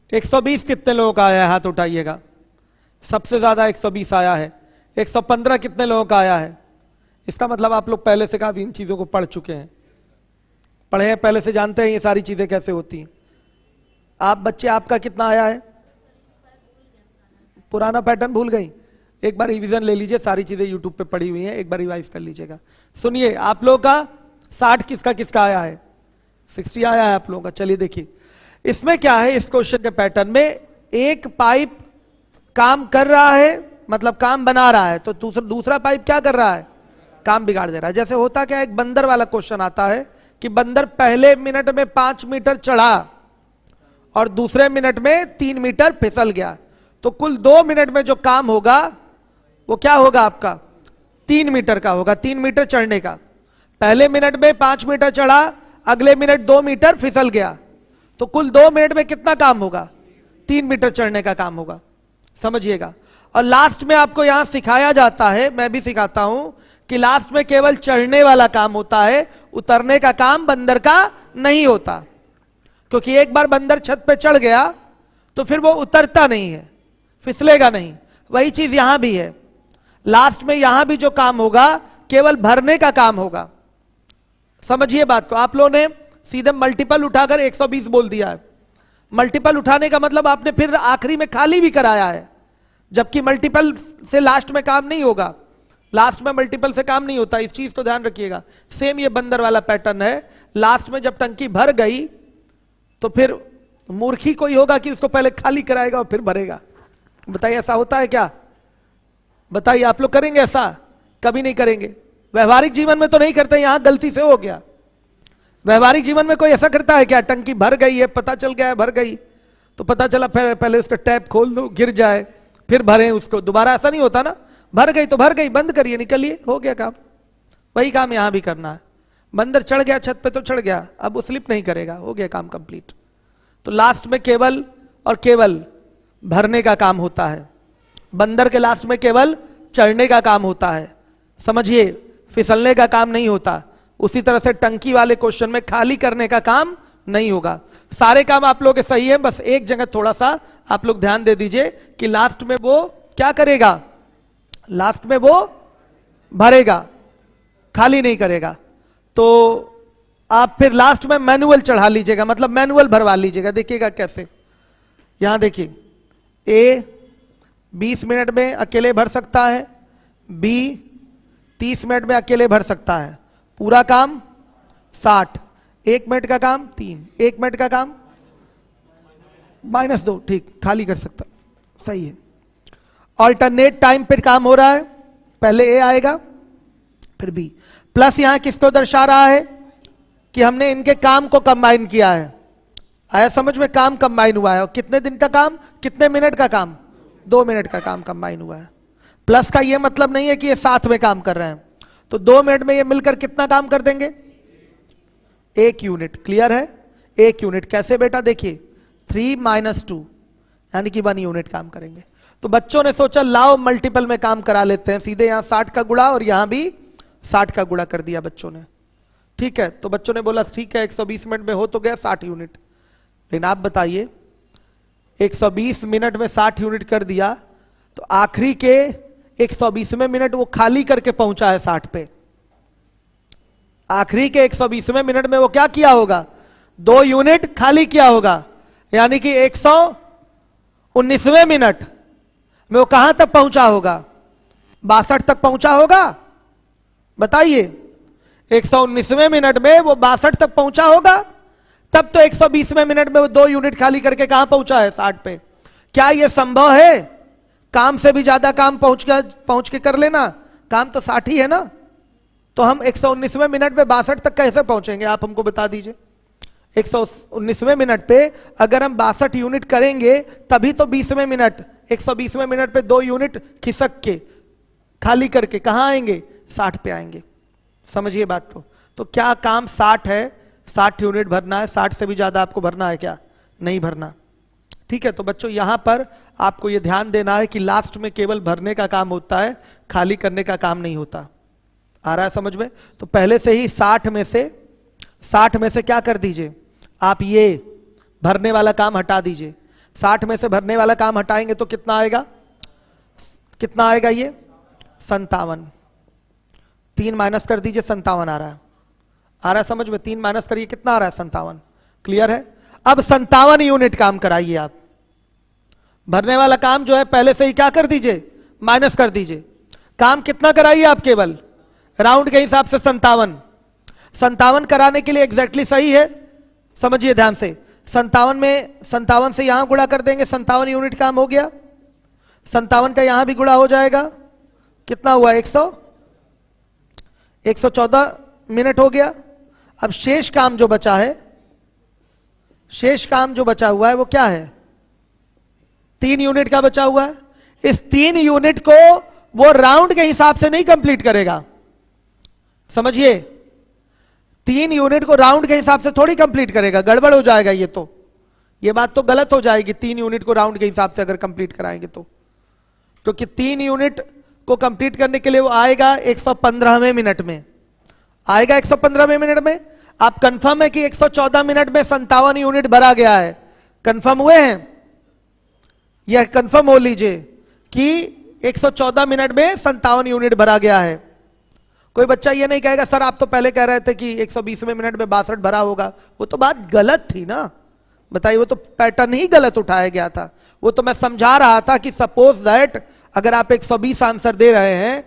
S1: एक 120 कितने लोगों का आया है? हाथ उठाइएगा। सबसे ज्यादा 120 आया है। 115 कितने लोगों का आया है? इसका मतलब आप लोग पहले से काफी इन चीजों को पढ़ चुके हैं, पढ़े हैं, पहले से जानते हैं ये सारी चीजें कैसे होती हैं। आप बच्चे, आपका कितना आया है? पुराना पैटर्न भूल गई? एक बार रिवीजन ले लीजिए, सारी चीजें यूट्यूब पे पड़ी हुई हैं, एक बार रिवाइज कर लीजिएगा। सुनिए, आप लोगों का 60 किसका किसका आया है? 60 आया है आप लोगों का। चलिए देखिए, इसमें क्या है, इस क्वेश्चन के पैटर्न में एक पाइप काम कर रहा है, मतलब काम बना रहा है, तो दूसरा पाइप क्या कर रहा है? काम बिगाड़ दे रहा है। जैसे होता क्या है, एक बंदर वाला क्वेश्चन आता है कि बंदर पहले मिनट में 5 मीटर चढ़ा और दूसरे मिनट में 3 मीटर फिसल गया, तो कुल 2 मिनट में जो काम होगा वो क्या होगा आपका? 3 मीटर का होगा, 3 मीटर चढ़ने का। पहले मिनट में 5 मीटर चढ़ा, अगले मिनट 2 मीटर फिसल गया, तो कुल 2 मिनट में कितना काम होगा? 3 मीटर चढ़ने का काम होगा, समझिएगा। और लास्ट में आपको यहां सिखाया जाता है, मैं भी सिखाता हूं, कि लास्ट में केवल चढ़ने वाला काम होता है, उतरने का काम बंदर का नहीं होता। क्योंकि एक बार बंदर छत पे चढ़ गया तो फिर वो उतरता नहीं है, फिसलेगा नहीं। वही चीज यहां भी है, लास्ट में यहां भी जो काम होगा केवल भरने का काम होगा। समझिए बात को। आप लोगों ने सीधे मल्टीपल उठाकर 120 बोल दिया है। मल्टीपल उठाने का मतलब आपने फिर आखिरी में खाली भी कराया है, जबकि मल्टीपल से लास्ट में काम नहीं होगा, लास्ट में मल्टीपल से काम नहीं होता, इस चीज को ध्यान रखिएगा। सेम ये बंदर वाला पैटर्न है, लास्ट में जब टंकी भर गई तो फिर मूर्खी कोई होगा कि उसको पहले खाली कराएगा और फिर भरेगा। बताइए ऐसा होता है क्या? बताइए, आप लोग करेंगे ऐसा? कभी नहीं करेंगे। व्यवहारिक जीवन में तो नहीं करते, यहां गलती से हो गया। व्यवहारिक जीवन में कोई ऐसा करता है क्या? टंकी भर गई है, पता चल गया है भर गई, तो पता चला पहले उसका टैप खोल दो, गिर जाए, फिर भरें उसको दोबारा, ऐसा नहीं होता ना। भर गई तो भर गई, बंद करिए, निकलिए, हो गया काम। वही काम यहां भी करना है। बंदर चढ़ गया छत पे तो चढ़ गया, अब वो स्लिप नहीं करेगा, हो गया काम कंप्लीट। तो लास्ट में केवल और केवल भरने का काम होता है, बंदर के लास्ट में केवल चढ़ने का काम होता है, समझिए, फिसलने का काम नहीं होता। उसी तरह से टंकी वाले क्वेश्चन में खाली करने का काम नहीं होगा। सारे काम आप लोग के सही है, बस एक जगह थोड़ा सा आप लोग ध्यान दे दीजिए कि लास्ट में वो क्या करेगा? लास्ट में वो भरेगा, खाली नहीं करेगा। तो आप फिर लास्ट में मैनुअल चढ़ा लीजिएगा, मतलब मैनुअल भरवा लीजिएगा। देखिएगा कैसे, यहां देखिए, ए 20 मिनट में अकेले भर सकता है, बी 30 मिनट में अकेले भर सकता है, पूरा काम 60, 1 मिनट का काम 3, 1 मिनट का काम -2, ठीक, खाली कर सकता, सही है। ऑल्टरनेट टाइम पर काम हो रहा है, पहले ए आएगा फिर बी, प्लस यहां किसको दर्शा रहा है कि हमने इनके काम को कंबाइन किया है। आया समझ में, काम कंबाइन हुआ है, और कितने दिन का काम, कितने मिनट का काम, 2 मिनट का काम कंबाइन हुआ है। प्लस का ये मतलब नहीं है कि ये साथ में काम कर रहे हैं, तो 2 मिनट में ये मिलकर कितना काम कर देंगे, 1 यूनिट। क्लियर है, 1 यूनिट। कैसे बेटा, देखिए 3 - 2 यानी कि 1 यूनिट काम करेंगे। तो बच्चों ने सोचा लाओ मल्टीपल में काम करा लेते हैं, सीधे यहां 60 का गुणा और यहां भी 60 का गुणा कर दिया बच्चों ने। ठीक है, तो बच्चों ने बोला ठीक है 120 मिनट में हो तो गया 60 यूनिट। लेकिन आप बताइए 120 मिनट में 60 यूनिट कर दिया, तो आखिरी के 120वें मिनट वो खाली करके पहुंचा है 60 पे। आखिरी के 120वें मिनट में वो क्या किया होगा, 2 यूनिट खाली किया होगा, यानी कि 119वें मिनट में वो कहां तक पहुंचा होगा, 62 तक पहुंचा होगा। बताइए 119वें मिनट में वो 62 तक पहुंचा होगा, तब तो 120वें मिनट में वो 2 यूनिट खाली करके कहां पहुंचा है, 60 पे। क्या यह संभव है, काम से भी ज्यादा काम पहुंच के कर लेना, काम तो 60 ही है ना, तो हम 119वें मिनट में 62 तक कैसे पहुंचेंगे, आप हमको बता दीजिए। 119वें मिनट पे अगर हम 62 यूनिट करेंगे तभी तो 20वें मिनट, 120वें मिनट पे 2 यूनिट खिसक के खाली करके कहां आएंगे, 60 पे आएंगे। समझिए बात को। तो क्या काम 60 है, 60 यूनिट भरना है, 60 से भी ज्यादा आपको भरना है क्या, नहीं भरना। ठीक है, तो बच्चों यहां पर आपको यह ध्यान देना है कि लास्ट में केवल भरने का काम होता है, खाली करने का काम नहीं होता। आ रहा है समझ में। तो पहले से ही 60 में से क्या कर दीजिए आप, ये भरने वाला काम हटा दीजिए। 60 में से भरने वाला काम हटाएंगे तो कितना आएगा, कितना आएगा ये 57। 3 माइनस कर दीजिए, 57 आ रहा है समझ में। 3 माइनस करिए, कितना आ रहा है, 57। क्लियर है। अब 57 यूनिट काम कराइए आप। भरने वाला काम जो है पहले से ही क्या कर दीजिए, माइनस कर दीजिए। काम कितना कराइए आप, केवल राउंड के हिसाब से 57 कराने के लिए एग्जैक्टली सही है, समझिए ध्यान से। 57 से यहां गुणा कर देंगे, 57 यूनिट काम हो गया। 57 का यहां भी गुणा हो जाएगा, कितना हुआ, 114 मिनट हो गया। अब शेष काम जो बचा है, शेष काम जो बचा हुआ है वो क्या है, 3 यूनिट का बचा हुआ है। इस 3 यूनिट को वो राउंड के हिसाब से नहीं कंप्लीट करेगा, समझिए। 3 यूनिट को राउंड के हिसाब से थोड़ी कंप्लीट करेगा, गड़बड़ हो जाएगा ये बात तो गलत हो जाएगी। 3 यूनिट को राउंड के हिसाब से अगर कंप्लीट कराएंगे तो, क्योंकि 3 यूनिट को कंप्लीट करने के लिए वो आएगा 115वें मिनट में, आएगा 115वें मिनट में। आप कंफर्म है कि 114 मिनट में 57 यूनिट भरा गया है, कंफर्म हुए हैं, यह कंफर्म हो लीजिए कि 114 मिनट में 57 यूनिट भरा गया है। कोई बच्चा ये नहीं कहेगा सर आप तो पहले कह रहे थे कि 120वें मिनट में 62 भरा होगा, वो तो बात गलत थी ना। बताइए, वो तो पैटर्न ही गलत उठाया गया था। वो तो मैं समझा रहा था कि सपोज दैट अगर आप 120 आंसर दे रहे हैं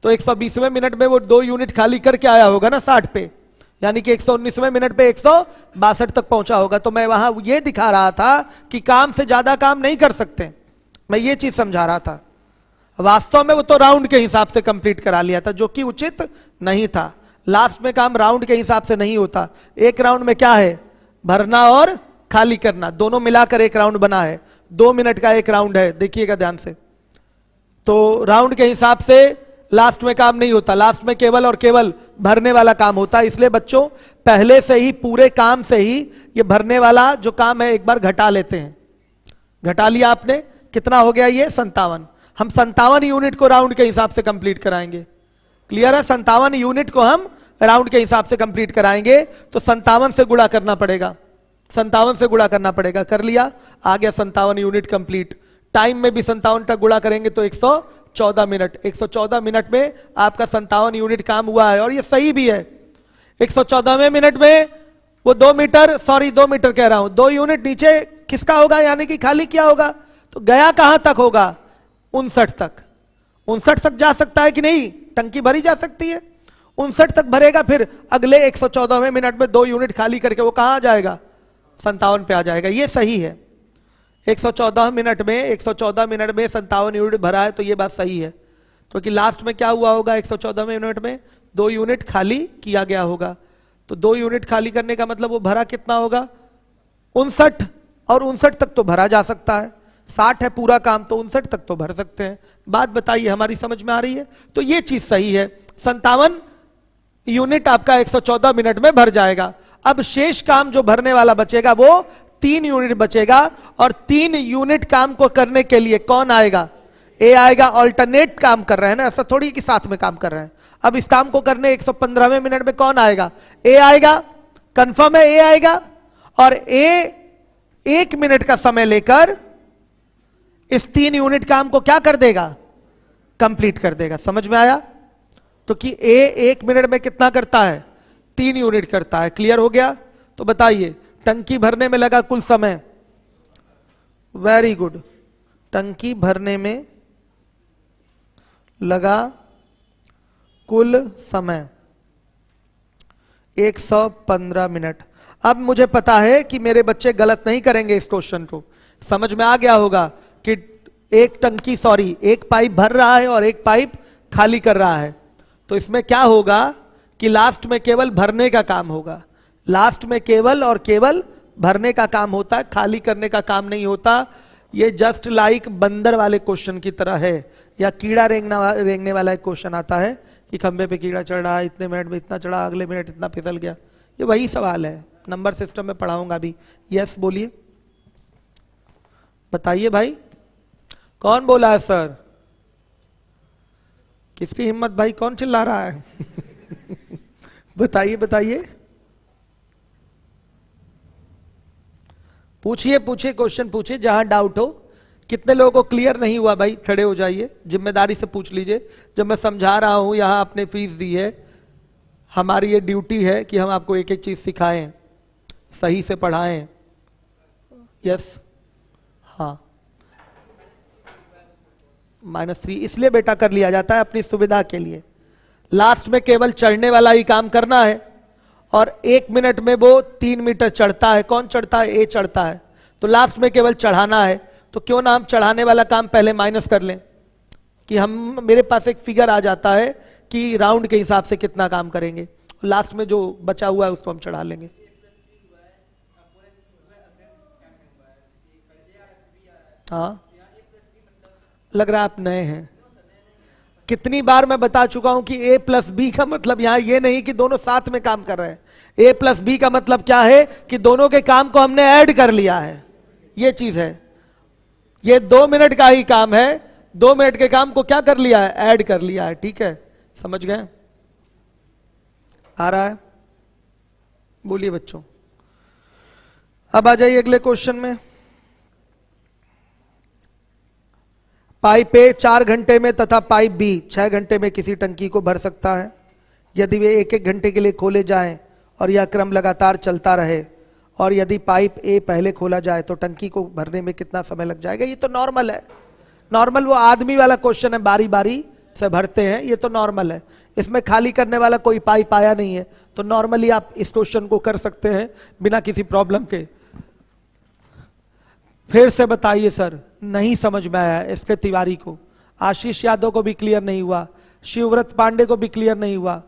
S1: तो 120वें मिनट में वो 2 यूनिट खाली करके आया होगा ना 60 पे, यानी कि 119वें मिनट पे 162 तक पहुंचा होगा। तो मैं वहां ये दिखा रहा था कि काम से ज्यादा काम नहीं कर सकते, मैं ये चीज समझा रहा था। वास्तव में वो तो राउंड के हिसाब से कंप्लीट करा लिया था, जो कि उचित नहीं था। लास्ट में काम राउंड के हिसाब से नहीं होता। एक राउंड में क्या है, भरना और खाली करना, दोनों मिलाकर एक राउंड बना है। 2 मिनट का एक राउंड है, देखिएगा ध्यान से। तो राउंड के हिसाब से लास्ट में काम नहीं होता, लास्ट में केवल और केवल भरने वाला काम होता है। इसलिए बच्चों पहले से ही पूरे काम से ही ये भरने वाला जो काम है एक बार घटा लेते हैं। घटा लिया आपने, कितना हो गया ये 57। हम 57 यूनिट को राउंड के हिसाब से कंप्लीट कराएंगे। क्लियर है, 57 यूनिट को हम राउंड के हिसाब से कंप्लीट कराएंगे तो 57 से गुणा करना पड़ेगा, 57 से गुणा करना पड़ेगा। कर लिया, आ गया 57 यूनिट कंप्लीट। टाइम में भी 57 तक गुणा करेंगे तो 114 मिनट। 114 मिनट में आपका 57 यूनिट काम हुआ है, और ये सही भी है। 114वें मिनट में वो 2 मीटर, सॉरी 2 मीटर कह रहा हूं, 2 यूनिट नीचे किसका होगा, यानी कि खाली किया होगा। तो गया कहां तक होगा, 59 तक। 59 तक जा सकता है कि नहीं, टंकी भरी जा सकती है, 59 तक भरेगा। फिर अगले 114वें मिनट में 2 यूनिट खाली करके वो कहां आ जाएगा, 57 पे आ जाएगा। ये सही है, 114 मिनट में 57 यूनिट भरा है, तो ये बात सही है। क्योंकि लास्ट में क्या हुआ होगा, 114वें मिनट में 2 यूनिट खाली किया गया होगा। तो 2 यूनिट खाली करने का मतलब वो भरा कितना होगा, 59, और 59 तक तो भरा जा सकता है। 60 है पूरा काम, तो 59 तक तो भर सकते हैं। बात बताइए, हमारी समझ में आ रही है। तो ये चीज सही है, 57 यूनिट आपका 114 मिनट में भर जाएगा। अब शेष काम जो भरने वाला बचेगा वो 3 यूनिट बचेगा, और 3 यूनिट काम को करने के लिए कौन आएगा, ए आएगा। ऑल्टरनेट काम कर रहे हैं ना, ऐसा थोड़ी कि साथ में काम कर रहे हैं। अब इस काम को करने 115वें मिनट में कौन आएगा, ए आएगा, कंफर्म है, ए आएगा। और ए 1 मिनट का समय लेकर इस 3 यूनिट काम को क्या कर देगा, कंप्लीट कर देगा। समझ में आया। तो कि ए 1 मिनट में कितना करता है, 3 यूनिट करता है। क्लियर हो गया। तो बताइए टंकी भरने में लगा कुल समय, वेरी गुड, टंकी भरने में लगा कुल समय 115 मिनट। अब मुझे पता है कि मेरे बच्चे गलत नहीं करेंगे इस क्वेश्चन को। समझ में आ गया होगा कि एक पाइप भर रहा है और एक पाइप खाली कर रहा है। तो इसमें क्या होगा कि लास्ट में केवल भरने का काम होगा, लास्ट में केवल और केवल भरने का काम होता है, खाली करने का काम नहीं होता। ये जस्ट लाइक बंदर वाले क्वेश्चन की तरह है, या कीड़ा रेंगने वाला एक क्वेश्चन आता है कि खंबे पे कीड़ा चढ़ रहा है, इतने मिनट में इतना चढ़ा, अगले मिनट इतना फिसल गया। ये वही सवाल है, नंबर सिस्टम में पढ़ाऊंगा अभी। यस बोलिए, बताइए भाई, कौन बोला है सर, किसकी हिम्मत भाई, कौन चिल्ला रहा है बताइए बताइए, पूछिए पूछिए, क्वेश्चन पूछिए जहां डाउट हो। कितने लोगों को क्लियर नहीं हुआ भाई, खड़े हो जाइए, जिम्मेदारी से पूछ लीजिए। जब मैं समझा रहा हूं, यहां आपने फीस दी है, हमारी ये ड्यूटी है कि हम आपको एक एक चीज सिखाएं, सही से पढ़ाएं। यस, हाँ, -3 इसलिए बेटा कर लिया जाता है अपनी सुविधा के लिए। लास्ट में केवल चढ़ने वाला ही काम करना है, और 1 मिनट में वो 3 मीटर चढ़ता है। कौन चढ़ता है, ए चढ़ता है। तो लास्ट में केवल चढ़ाना है, तो क्यों ना हम चढ़ाने वाला काम पहले माइनस कर लें, कि हम, मेरे पास एक फिगर आ जाता है कि राउंड के हिसाब से कितना काम करेंगे, लास्ट में जो बचा हुआ है उसको हम चढ़ा लेंगे। हाँ, लग रहा है आप नए हैं। कितनी बार मैं बता चुका हूं कि a प्लस बी का मतलब यहां ये नहीं कि दोनों साथ में काम कर रहे हैं। a प्लस बी का मतलब क्या है कि दोनों के काम को हमने ऐड कर लिया है, ये चीज है। ये 2 मिनट का ही काम है, 2 मिनट के काम को क्या कर लिया है, ऐड कर लिया है। ठीक है, समझ गए, आ रहा है, बोलिए बच्चों। अब आ जाइए अगले क्वेश्चन में। पाइप ए 4 घंटे में तथा पाइप बी 6 घंटे में किसी टंकी को भर सकता है। यदि वे 1-1 घंटे के लिए खोले जाएं और यह क्रम लगातार चलता रहे, और यदि पाइप ए पहले खोला जाए तो टंकी को भरने में कितना समय लग जाएगा। ये तो नॉर्मल है, नॉर्मल वो आदमी वाला क्वेश्चन है, बारी बारी से भरते हैं, ये तो नॉर्मल है। इसमें खाली करने वाला कोई पाइप आया नहीं है, तो नॉर्मली आप इस क्वेश्चन को कर सकते हैं बिना किसी प्रॉब्लम के। फिर से बताइए सर, नहीं समझ में आया इसके तिवारी को, आशीष यादव को भी क्लियर नहीं हुआ, शिवव्रत पांडे को भी क्लियर नहीं हुआ,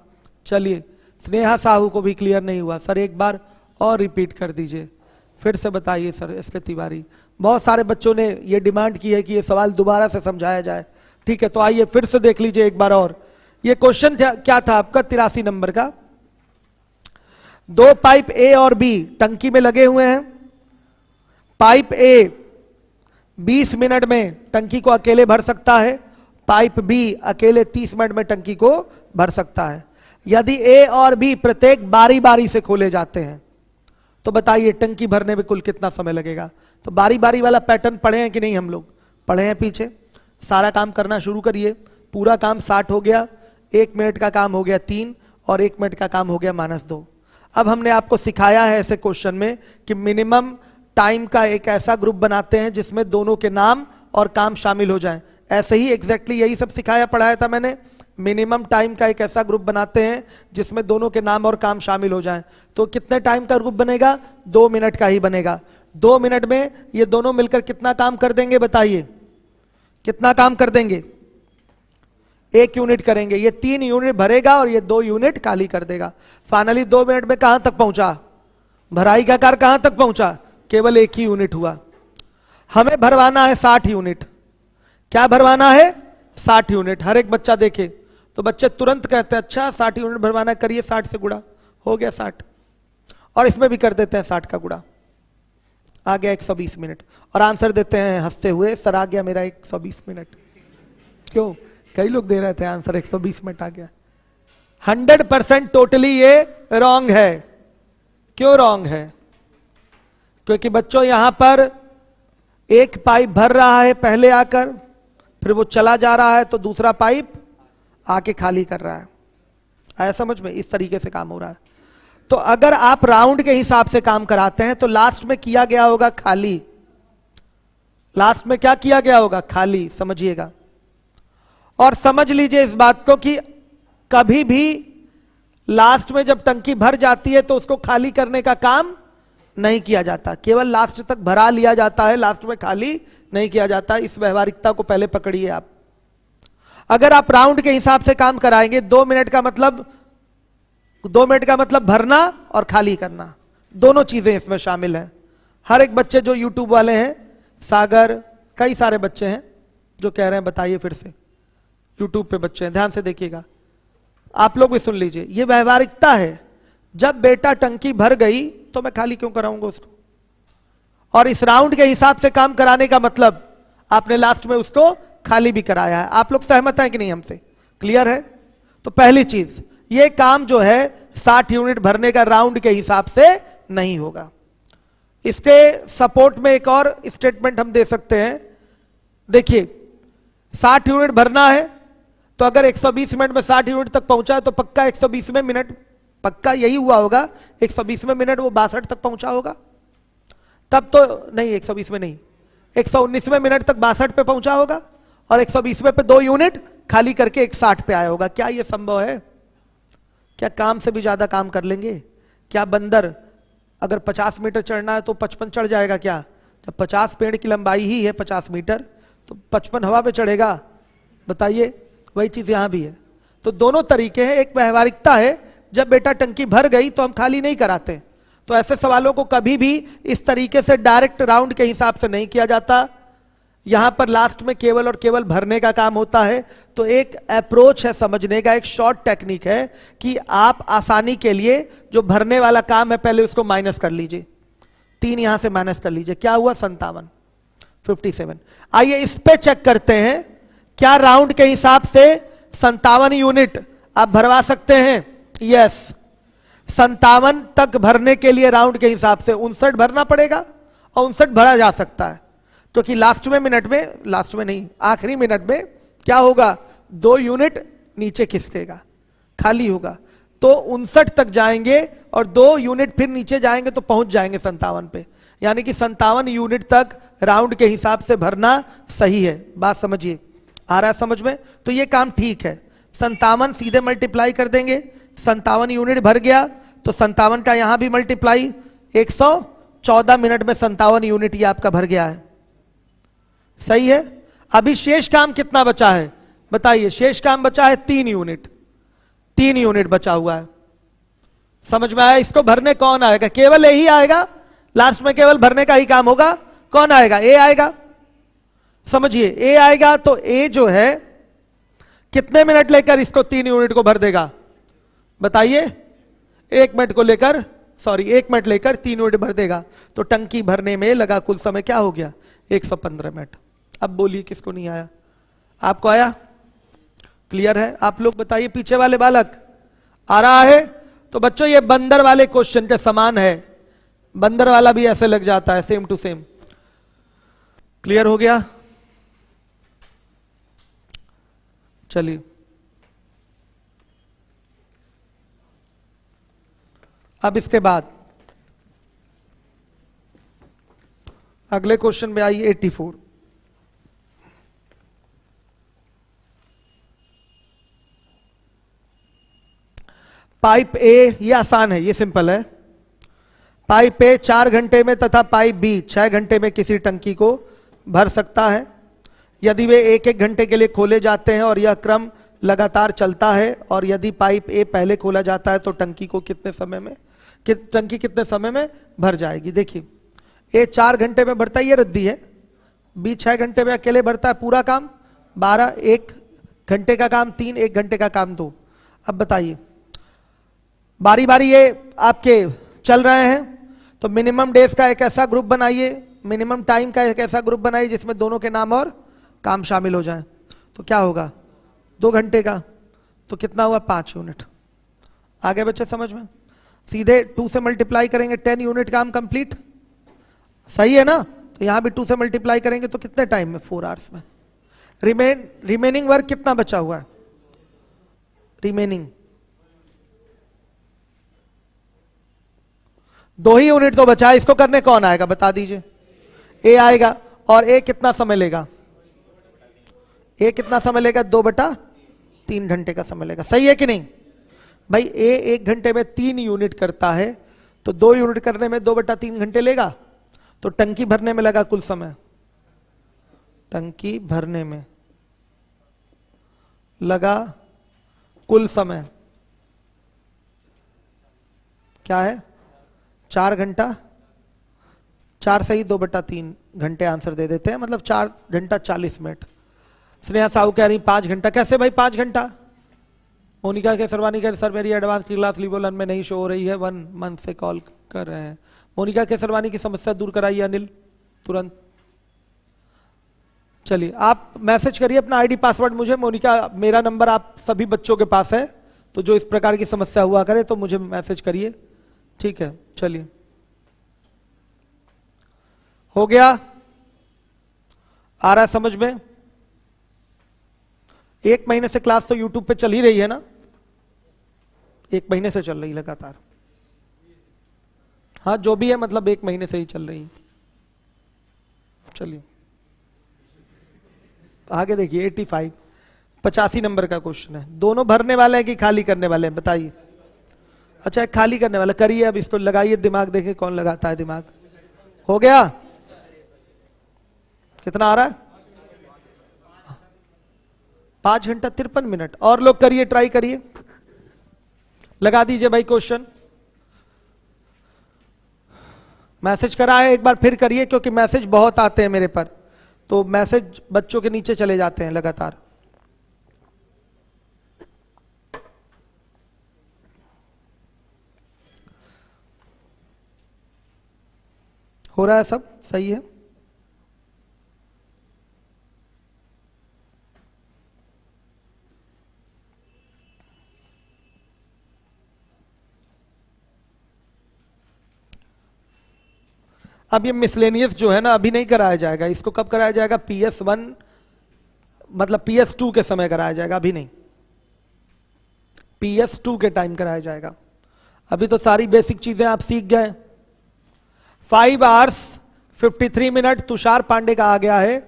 S1: चलिए स्नेहा साहू को भी क्लियर नहीं हुआ। सर एक बार और रिपीट कर दीजिए, फिर से बताइए सर इसके तिवारी। बहुत सारे बच्चों ने ये डिमांड की है कि ये सवाल दोबारा से समझाया जाए। ठीक है, तो आइए फिर से देख लीजिए एक बार और। ये क्वेश्चन क्या था आपका 83 नंबर का। 2 पाइप ए और बी टंकी में लगे हुए हैं। पाइप ए 20 मिनट में टंकी को अकेले भर सकता है, पाइप बी अकेले 30 मिनट में टंकी को भर सकता है। यदि ए और बी प्रत्येक बारी बारी से खोले जाते हैं तो बताइए टंकी भरने में कुल कितना समय लगेगा। तो बारी बारी वाला पैटर्न पढ़े हैं कि नहीं, हम लोग पढ़े हैं पीछे। सारा काम करना शुरू करिए, पूरा काम 60 हो गया, 1 मिनट का काम हो गया 3, और 1 मिनट का काम हो गया -2। अब हमने आपको सिखाया है ऐसे क्वेश्चन में कि मिनिमम टाइम का एक ऐसा ग्रुप बनाते हैं जिसमें दोनों के नाम और काम शामिल हो जाएं। ऐसे ही एग्जैक्टली यही सब सिखाया पढ़ाया था मैंने। मिनिमम टाइम का एक ऐसा ग्रुप बनाते हैं जिसमें दोनों के नाम और काम शामिल हो जाएं। तो कितने टाइम का ग्रुप बनेगा? 2 मिनट का ही बनेगा। 2 मिनट में ये दोनों मिलकर कितना काम कर देंगे बताइए? कितना काम कर देंगे? 1 यूनिट करेंगे। ये 3 यूनिट भरेगा और ये 2 यूनिट खाली कर देगा। फाइनली 2 मिनट में कहां तक पहुंचा? भराई का कार्य कहां तक पहुंचा? केवल 1 ही यूनिट हुआ। हमें भरवाना है 60 यूनिट। क्या भरवाना है? 60 यूनिट। हर एक बच्चा देखे तो बच्चे तुरंत कहते हैं अच्छा 60 यूनिट भरवाना, करिए 60 से गुणा, हो गया 60। और इसमें भी कर देते हैं 60 का गुणा, आ गया 120 मिनट। और आंसर देते हैं हंसते हुए, सर आ गया मेरा 120 मिनट। क्यों? कई लोग दे रहे थे आंसर 120 मिनट आ गया। 100% टोटली ये रॉन्ग है। क्यों रॉन्ग है? क्योंकि बच्चों यहां पर एक पाइप भर रहा है पहले आकर, फिर वो चला जा रहा है तो दूसरा पाइप आके खाली कर रहा है। आया समझ में? इस तरीके से काम हो रहा है। तो अगर आप राउंड के हिसाब से काम कराते हैं तो लास्ट में किया गया होगा खाली। लास्ट में क्या किया गया होगा? खाली। समझिएगा और समझ लीजिए इस बात को कि कभी भी लास्ट में जब टंकी भर जाती है तो उसको खाली करने का काम नहीं किया जाता, केवल लास्ट तक भरा लिया जाता है, लास्ट में खाली नहीं किया जाता। इस व्यवहारिकता को पहले पकड़िए आप। अगर आप राउंड के हिसाब से काम कराएंगे 2 मिनट का मतलब 2 मिनट का मतलब भरना और खाली करना, दोनों चीजें इसमें शामिल हैं। हर एक बच्चे जो यूट्यूब वाले हैं, सागर, कई सारे बच्चे हैं जो कह रहे हैं बताइए फिर से, यूट्यूब पे बच्चे हैं, ध्यान से देखिएगा, आप लोग भी सुन लीजिए। ये व्यवहारिकता है। जब बेटा टंकी भर गई तो मैं खाली क्यों कराऊंगा उसको? और इस राउंड के हिसाब से काम कराने का मतलब आपने लास्ट में उसको खाली भी कराया है। आप लोग सहमत हैं कि नहीं हमसे? क्लियर है? तो पहली चीज, ये काम जो है 60 यूनिट भरने का राउंड के हिसाब से नहीं होगा। इसके सपोर्ट में एक और स्टेटमेंट हम दे सकते हैं। देखिए 60 यूनिट भरना है तो अगर 120 मिनट में 60 यूनिट तक पहुंचा है तो पक्का 120वें मिनट, पक्का यही हुआ होगा, 120वें मिनट वो 62 तक पहुंचा होगा। तब तो नहीं, 120 में नहीं, 119वें मिनट तक 62 पे पहुंचा होगा और 120वें पे 2 यूनिट खाली करके 160 पे आया होगा। क्या यह संभव है? क्या काम से भी ज्यादा काम कर लेंगे? क्या बंदर अगर 50 मीटर चढ़ना है तो 55 चढ़ जाएगा क्या? जब 50 पेड़ की लंबाई ही है 50 मीटर तो 55 हवा पे चढ़ेगा? बताइए। वही चीज यहां भी है। तो दोनों तरीके हैं। एक व्यवहारिकता है, जब बेटा टंकी भर गई तो हम खाली नहीं कराते। तो ऐसे सवालों को कभी भी इस तरीके से डायरेक्ट राउंड के हिसाब से नहीं किया जाता। यहां पर लास्ट में केवल और केवल भरने का काम होता है। तो एक अप्रोच है समझने का, एक शॉर्ट टेक्निक है कि आप आसानी के लिए जो भरने वाला काम है पहले उसको माइनस कर लीजिए। 3 यहां से माइनस कर लीजिए, क्या हुआ? 57, 57। आइए इस पे चेक करते हैं, क्या राउंड के हिसाब से 57 यूनिट आप भरवा सकते हैं? यस। 57 तक भरने के लिए राउंड के हिसाब से 59 भरना पड़ेगा और 59 भरा जा सकता है, क्योंकि लास्ट में नहीं, आखिरी मिनट में क्या होगा? 2 यूनिट नीचे खिसकेगा, खाली होगा, तो 59 तक जाएंगे और 2 यूनिट फिर नीचे जाएंगे तो पहुंच जाएंगे 57 पे। यानी कि 57 यूनिट तक राउंड के हिसाब से भरना सही है। बात समझिए, आ रहा है समझ में? तो ये काम ठीक है। 57 सीधे मल्टीप्लाई कर देंगे, 57 यूनिट भर गया तो 57 का यहां भी मल्टीप्लाई, 114 मिनट में 57 यूनिट ये आपका भर गया है। सही है। अभी शेष काम कितना बचा है बताइए? शेष काम बचा है 3 यूनिट। 3 यूनिट बचा हुआ है। समझ में आया? इसको भरने कौन आएगा? केवल ए ही आएगा। लास्ट में केवल भरने का ही काम होगा। कौन आएगा? ए आएगा। समझिए, ए आएगा तो ए जो है कितने मिनट लेकर इसको 3 यूनिट को भर देगा बताइए? 1 मिनट को लेकर, 1 मिनट लेकर 3 यूनिट भर देगा। तो टंकी भरने में लगा कुल समय क्या हो गया? 115 मिनट। अब बोलिए किसको नहीं आया? आपको आया? क्लियर है? आप लोग बताइए, पीछे वाले बालक आ रहा है? तो बच्चों ये बंदर वाले क्वेश्चन के समान है। बंदर वाला भी ऐसे लग जाता है, सेम टू सेम। क्लियर हो गया? चलिए अब इसके बाद अगले क्वेश्चन में आइए 84। पाइप ए, ये आसान है, ये सिंपल है। पाइप ए 4 घंटे में तथा पाइप बी 6 घंटे में किसी टंकी को भर सकता है। यदि वे एक एक घंटे के लिए खोले जाते हैं और यह क्रम लगातार चलता है, और यदि पाइप ए पहले खोला जाता है तो टंकी कितने समय में भर जाएगी। देखिए, ए 4 घंटे में भरता है, ये रद्दी है। बी 6 घंटे में अकेले भरता है पूरा काम 12, 1 घंटे का काम 3, 1 घंटे का काम 2। अब बताइए, बारी बारी ये आपके चल रहे हैं, तो मिनिमम डेज का एक ऐसा ग्रुप बनाइए, मिनिमम टाइम का एक ऐसा ग्रुप बनाइए जिसमें दोनों के नाम और काम शामिल हो जाएं। तो क्या होगा, 2 घंटे का, तो कितना हुआ 5 यूनिट। आगे बच्चे समझ में, सीधे 2 से मल्टीप्लाई करेंगे 10 यूनिट काम कंप्लीट, सही है ना। तो यहां भी 2 से मल्टीप्लाई करेंगे तो कितने टाइम में, 4 आवर्स में। रिमेनिंग वर्क कितना बचा हुआ है, रिमेनिंग 2 ही यूनिट तो बचा है। इसको करने कौन आएगा बता दीजिए, ए आएगा। और ए कितना समय लेगा, ए कितना समय लेगा, 2/3 घंटे का समय लेगा, सही है कि नहीं भाई। ए 1 घंटे में 3 यूनिट करता है, तो 2 यूनिट करने में 2/3 घंटे लेगा। तो टंकी भरने में लगा कुल समय, टंकी भरने में लगा कुल समय क्या है, 4 घंटा। 4 से ही 2/3 घंटे आंसर दे देते हैं, मतलब 4 घंटा 40 मिनट। स्नेहा साहू कह रही 5 घंटा, कैसे भाई 5 घंटा। मोनिका के सरवानी कह रही सर मेरी एडवांस की क्लास लीव में नहीं शो हो रही है, 1 मंथ से कॉल कर रहे हैं। मोनिका के सरवानी की समस्या दूर कराइए अनिल तुरंत। चलिए आप मैसेज करिए अपना आईडी पासवर्ड मुझे। मोनिका, मेरा नंबर आप सभी बच्चों के पास है, तो जो इस प्रकार की समस्या हुआ करे तो मुझे मैसेज करिए, ठीक है। चलिए हो गया, आ रहा है समझ में। 1 महीने से क्लास तो YouTube पे चल ही रही है ना, 1 महीने से चल रही लगातार। हाँ जो भी है, मतलब 1 महीने से ही चल रही। चलिए आगे देखिए 85, 85 नंबर का क्वेश्चन है। दोनों भरने वाले हैं कि खाली करने वाले हैं बताइए। अच्छा खाली करने वाला, करिए अब इसको, लगाइए दिमाग, देखें कौन लगाता है दिमाग। हो गया, कितना आ रहा है, 5 घंटा 53 मिनट। और लोग करिए, ट्राई करिए, लगा दीजिए भाई क्वेश्चन। मैसेज करा है, एक बार फिर करिए, क्योंकि मैसेज बहुत आते हैं मेरे पर, तो मैसेज बच्चों के नीचे चले जाते हैं लगातार। हो रहा है सब सही है। अब ये मिसलेनियस जो है ना, अभी नहीं कराया जाएगा, इसको कब कराया जाएगा, PS1 मतलब PS2 के समय कराया जाएगा, अभी नहीं, PS2 के टाइम कराया जाएगा। अभी तो सारी बेसिक चीजें आप सीख गए। 5 आवर्स 53 मिनट तुषार पांडे का आ गया है।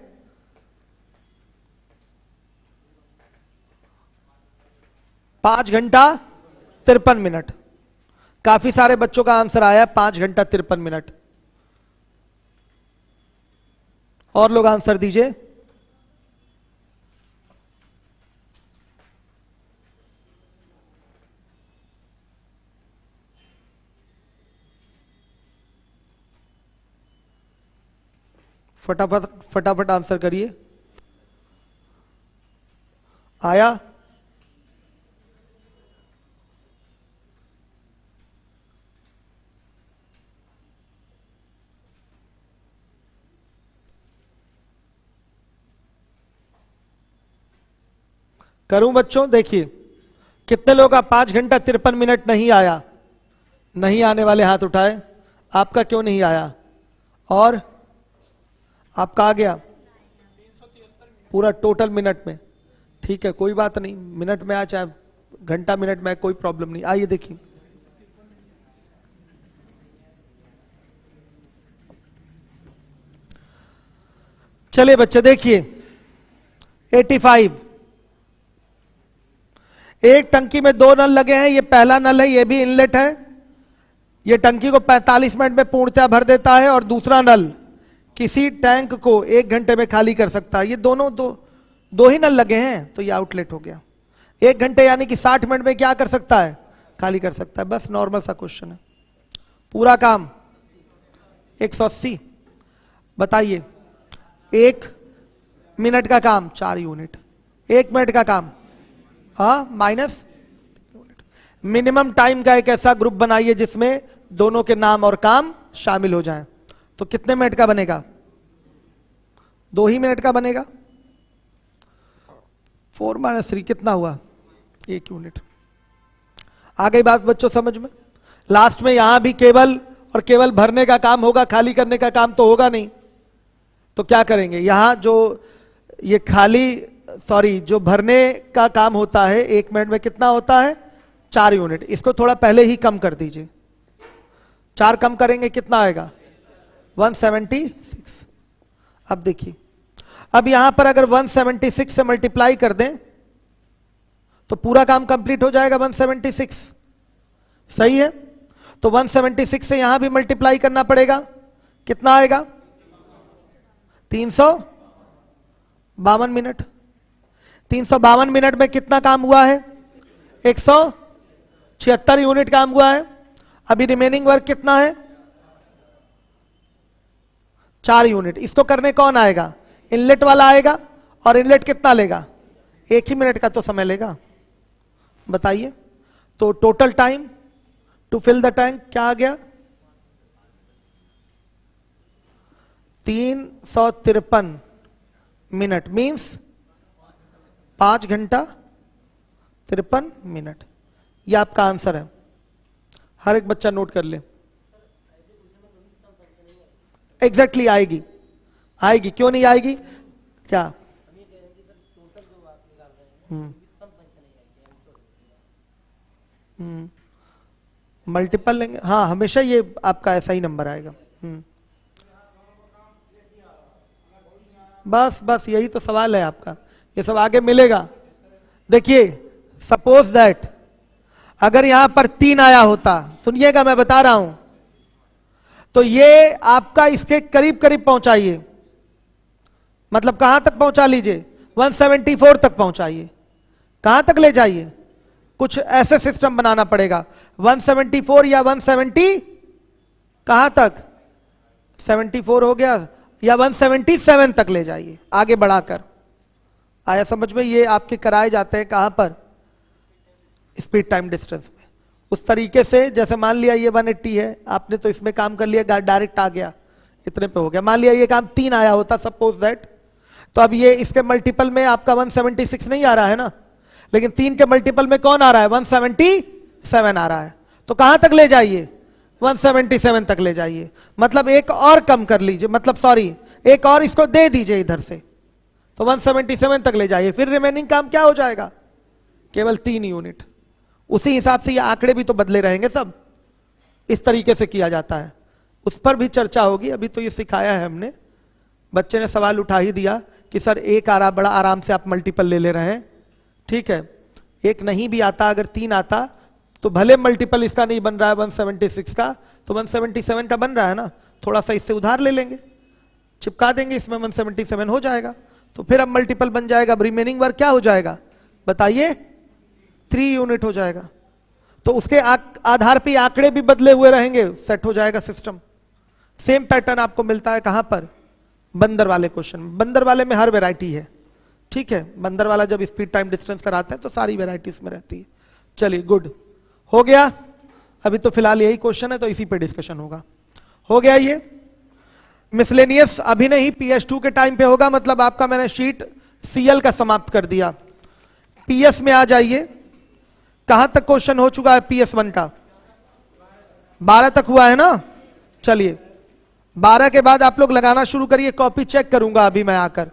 S1: पांच घंटा 53 मिनट, काफी सारे बच्चों का आंसर आया 5 घंटा 53 मिनट। और लोग आंसर दीजिए। फटाफट फटाफट आंसर करिए। आया, करूं बच्चों, देखिए कितने लोग का 5 घंटा 53 मिनट नहीं आया। नहीं आने वाले हाथ उठाए, आपका क्यों नहीं आया, और आपका आ गया पूरा टोटल मिनट में। ठीक है कोई बात नहीं, मिनट में आ चाहे घंटा मिनट में, कोई प्रॉब्लम नहीं। आइए देखिए चलिए बच्चे देखिए 85। एक टंकी में 2 नल लगे हैं, ये पहला नल है, ये भी इनलेट है, ये टंकी को 45 मिनट में पूर्णतया भर देता है, और दूसरा नल किसी टैंक को 1 घंटे में खाली कर सकता है। ये दोनों दो ही नल लगे हैं, तो ये आउटलेट हो गया। 1 घंटे यानी कि 60 मिनट में क्या कर सकता है, खाली कर सकता है। बस नॉर्मल सा क्वेश्चन है। पूरा काम 180। बताइए 1 मिनट का काम 4 यूनिट, 1 मिनट का काम माइनस यूनिट। मिनिमम टाइम का एक ऐसा ग्रुप बनाइए जिसमें दोनों के नाम और काम शामिल हो जाएं। तो कितने मिनट का बनेगा, 2 ही मिनट का बनेगा। 4 - 3 कितना हुआ, 1 यूनिट। आ गई बात बच्चों समझ में। लास्ट में यहां भी केवल और केवल भरने का काम होगा, खाली करने का काम तो होगा नहीं। तो क्या करेंगे, यहां जो ये जो भरने का काम होता है 1 मिनट में कितना होता है, 4 यूनिट। इसको थोड़ा पहले ही कम कर दीजिए, 4 कम करेंगे कितना आएगा, 176। अब देखिए, अब यहां पर अगर 176 से मल्टीप्लाई कर दें तो पूरा काम कंप्लीट हो जाएगा 176। सही है, तो 176 से यहां भी मल्टीप्लाई करना पड़ेगा, कितना आएगा, 352 मिनट। 352 मिनट में कितना काम हुआ है, 176 यूनिट काम हुआ है। अभी रिमेनिंग वर्क कितना है, 4 यूनिट। इसको करने कौन आएगा, इनलेट वाला आएगा, और इनलेट कितना लेगा, 1 ही मिनट का तो समय लेगा। बताइए, तो total time to fill the tank क्या आ गया, 353 मिनट, मीन्स 5 घंटा 53 मिनट। यह आपका आंसर है। हर एक बच्चा नोट कर ले। एग्जैक्टली आएगी, आएगी, क्यों नहीं आएगी, क्या मल्टीपल लेंगे, हाँ हमेशा ये आपका ऐसा ही नंबर आएगा। बस बस यही तो सवाल है आपका, ये सब आगे मिलेगा। देखिए सपोज दैट अगर यहां पर 3 आया होता, सुनिएगा मैं बता रहा हूं, तो ये आपका इसके करीब करीब पहुंचाइए, मतलब कहां तक पहुंचा लीजिए, 174 तक पहुंचाइए। कहां तक ले जाइए, कुछ ऐसे सिस्टम बनाना पड़ेगा, 174 या 170 कहां तक, 74 हो गया, या 177 तक ले जाइए आगे बढ़ाकर। आया समझ में, ये आपके कराए जाते हैं कहां पर, स्पीड टाइम डिस्टेंस में। उस तरीके से जैसे मान लिया ये 180 है, आपने तो इसमें काम कर लिया, डायरेक्ट आ गया, इतने पे हो गया। मान लिया ये काम 3 आया होता, सपोज दैट, तो अब ये इसके मल्टीपल में आपका 176 नहीं आ रहा है ना, लेकिन 3 के मल्टीपल में कौन आ रहा है, 177 आ रहा है। तो कहां तक ले जाइए, 177 तक ले जाइए। मतलब एक और कम कर लीजिए, मतलब सॉरी एक और इसको दे दीजिए इधर से, तो 177 तक ले जाइए। फिर रिमेनिंग काम क्या हो जाएगा, केवल 3 यूनिट। उसी हिसाब से ये आंकड़े भी तो बदले रहेंगे सब, इस तरीके से किया जाता है। उस पर भी चर्चा होगी, अभी तो ये सिखाया है हमने। बच्चे ने सवाल उठा ही दिया कि सर एक आ रहा, बड़ा आराम से आप मल्टीपल ले रहे हैं, ठीक है, एक नहीं भी आता, अगर 3 आता तो भले मल्टीपल इसका नहीं बन रहा है 176 का, तो 177 का बन रहा है ना, थोड़ा सा इससे उधार ले लेंगे, चिपका देंगे इसमें, 177 हो जाएगा। तो फिर अब मल्टीपल बन जाएगा, अब रिमेनिंग वर्क क्या हो जाएगा बताइए, 3 यूनिट हो जाएगा। तो उसके आधार पे आंकड़े भी बदले हुए रहेंगे, सेट हो जाएगा सिस्टम। सेम पैटर्न आपको मिलता है कहां पर, बंदर वाले क्वेश्चन। बंदर वाले में हर वैरायटी है, ठीक है, बंदर वाला जब स्पीड टाइम डिस्टेंस कराते हैं तो सारी वैरायटी इसमें रहती है। चलिए गुड, हो गया। अभी तो फिलहाल यही क्वेश्चन है, तो इसी पे डिस्कशन होगा। हो गया ये मिसलेनियस, अभी नहीं, PS2 के टाइम पे होगा। मतलब आपका मैंने शीट CL का समाप्त कर दिया। PS में आ जाइए, कहां तक क्वेश्चन हो चुका है PS1 का, 12 तक हुआ है ना। चलिए 12 के बाद आप लोग लगाना शुरू करिए, कॉपी चेक करूंगा अभी मैं आकर।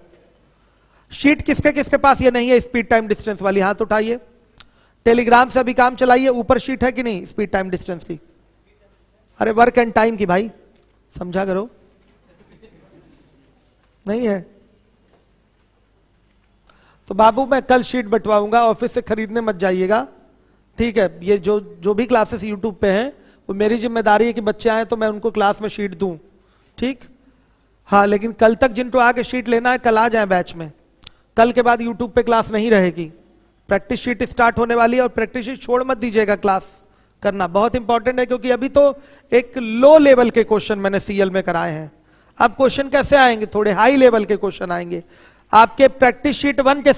S1: शीट किसके किसके पास ये नहीं है स्पीड टाइम डिस्टेंस वाली, हाथ उठाइए। टेलीग्राम से अभी काम चलाइए, ऊपर शीट है कि नहीं स्पीड टाइम डिस्टेंस की, अरे वर्क एंड टाइम की भाई, समझा करो, नहीं है तो बाबू मैं कल शीट बंटवाऊंगा, ऑफिस से खरीदने मत जाइएगा, ठीक है। ये जो भी क्लासेस यूट्यूब पे हैं वो मेरी जिम्मेदारी है कि बच्चे आए तो मैं उनको क्लास में शीट दूं, ठीक। हाँ, लेकिन कल तक जिनको आके शीट लेना है कल आ जाए बैच में। कल के बाद यूट्यूब पे क्लास नहीं रहेगी, प्रैक्टिस शीट स्टार्ट होने वाली है और प्रैक्टिस शीट छोड़ मत दीजिएगा, क्लास करना बहुत इंपॉर्टेंट है, क्योंकि अभी तो एक लो लेवल के क्वेश्चन मैंने सीएल में कराए हैं। अब क्वेश्चन कैसे आएंगे, थोड़े हाई लेवल के क्वेश्चन आएंगे। आपके प्रैक्टिस शीट 1 के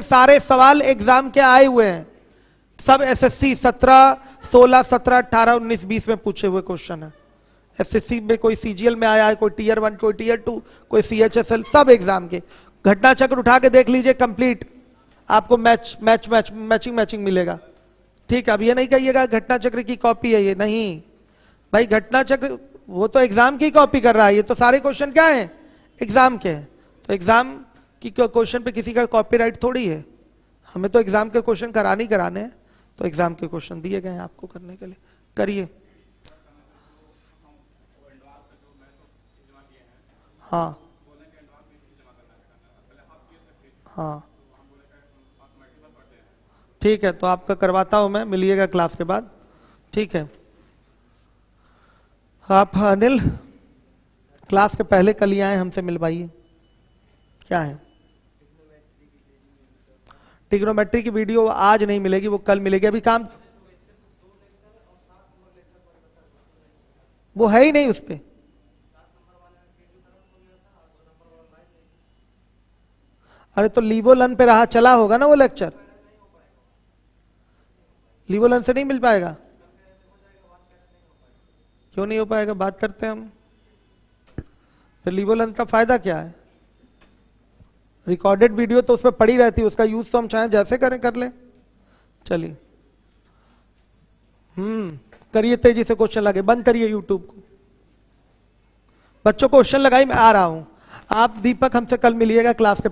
S1: सारे सवाल एग्जाम के आए हुए हैं, सब एसएससी 17, 16, 17, 18, 19, 20 में पूछे हुए क्वेश्चन है। एसएससी में कोई सीजीएल में आया है, कोई टीयर 1, कोई टीयर 2, कोई सीएचएसएल, सब एग्जाम के। घटना चक्र उठा के देख लीजिए, कंप्लीट आपको मैचिंग मिलेगा, ठीक है। अब ये नहीं कहिएगा घटना चक्र की कॉपी है ये, नहीं भाई, घटना चक्र वो तो एग्जाम की कॉपी कर रहा है, ये तो सारे क्वेश्चन क्या है, एग्जाम के हैं। तो एग्जाम की क्वेश्चन पे किसी का कॉपीराइट थोड़ी है, हमें तो एग्जाम के क्वेश्चन कराने हैं, तो एग्जाम के क्वेश्चन दिए गए हैं आपको करने के लिए, करिए। हाँ हाँ ठीक है, तो आपका करवाता हूं मैं, मिलिएगा क्लास के बाद, ठीक है। आप अनिल क्लास के पहले कल ही आए, हमसे मिलवाइए। क्या है, ट्रिग्नोमेट्री की वीडियो आज नहीं मिलेगी, वो कल मिलेगी। अभी काम वो है ही नहीं उस पे। अरे तो लीवोलन पे रहा, चला होगा ना वो लेक्चर, लीवोलन से नहीं मिल पाएगा। क्यों नहीं हो पाएगा, बात करते हैं हम। फिर लीवोलन का फायदा क्या है, रिकॉर्डेड वीडियो तो उसमें पड़ी रहती है, उसका यूज तो हम चाहें जैसे करें कर ले। चलिए करिए तेजी से क्वेश्चन लगे, बंद करिए यूट्यूब को, बच्चों को क्वेश्चन लगाई, मैं आ रहा हूं। आप दीपक हमसे कल मिलिएगा क्लास के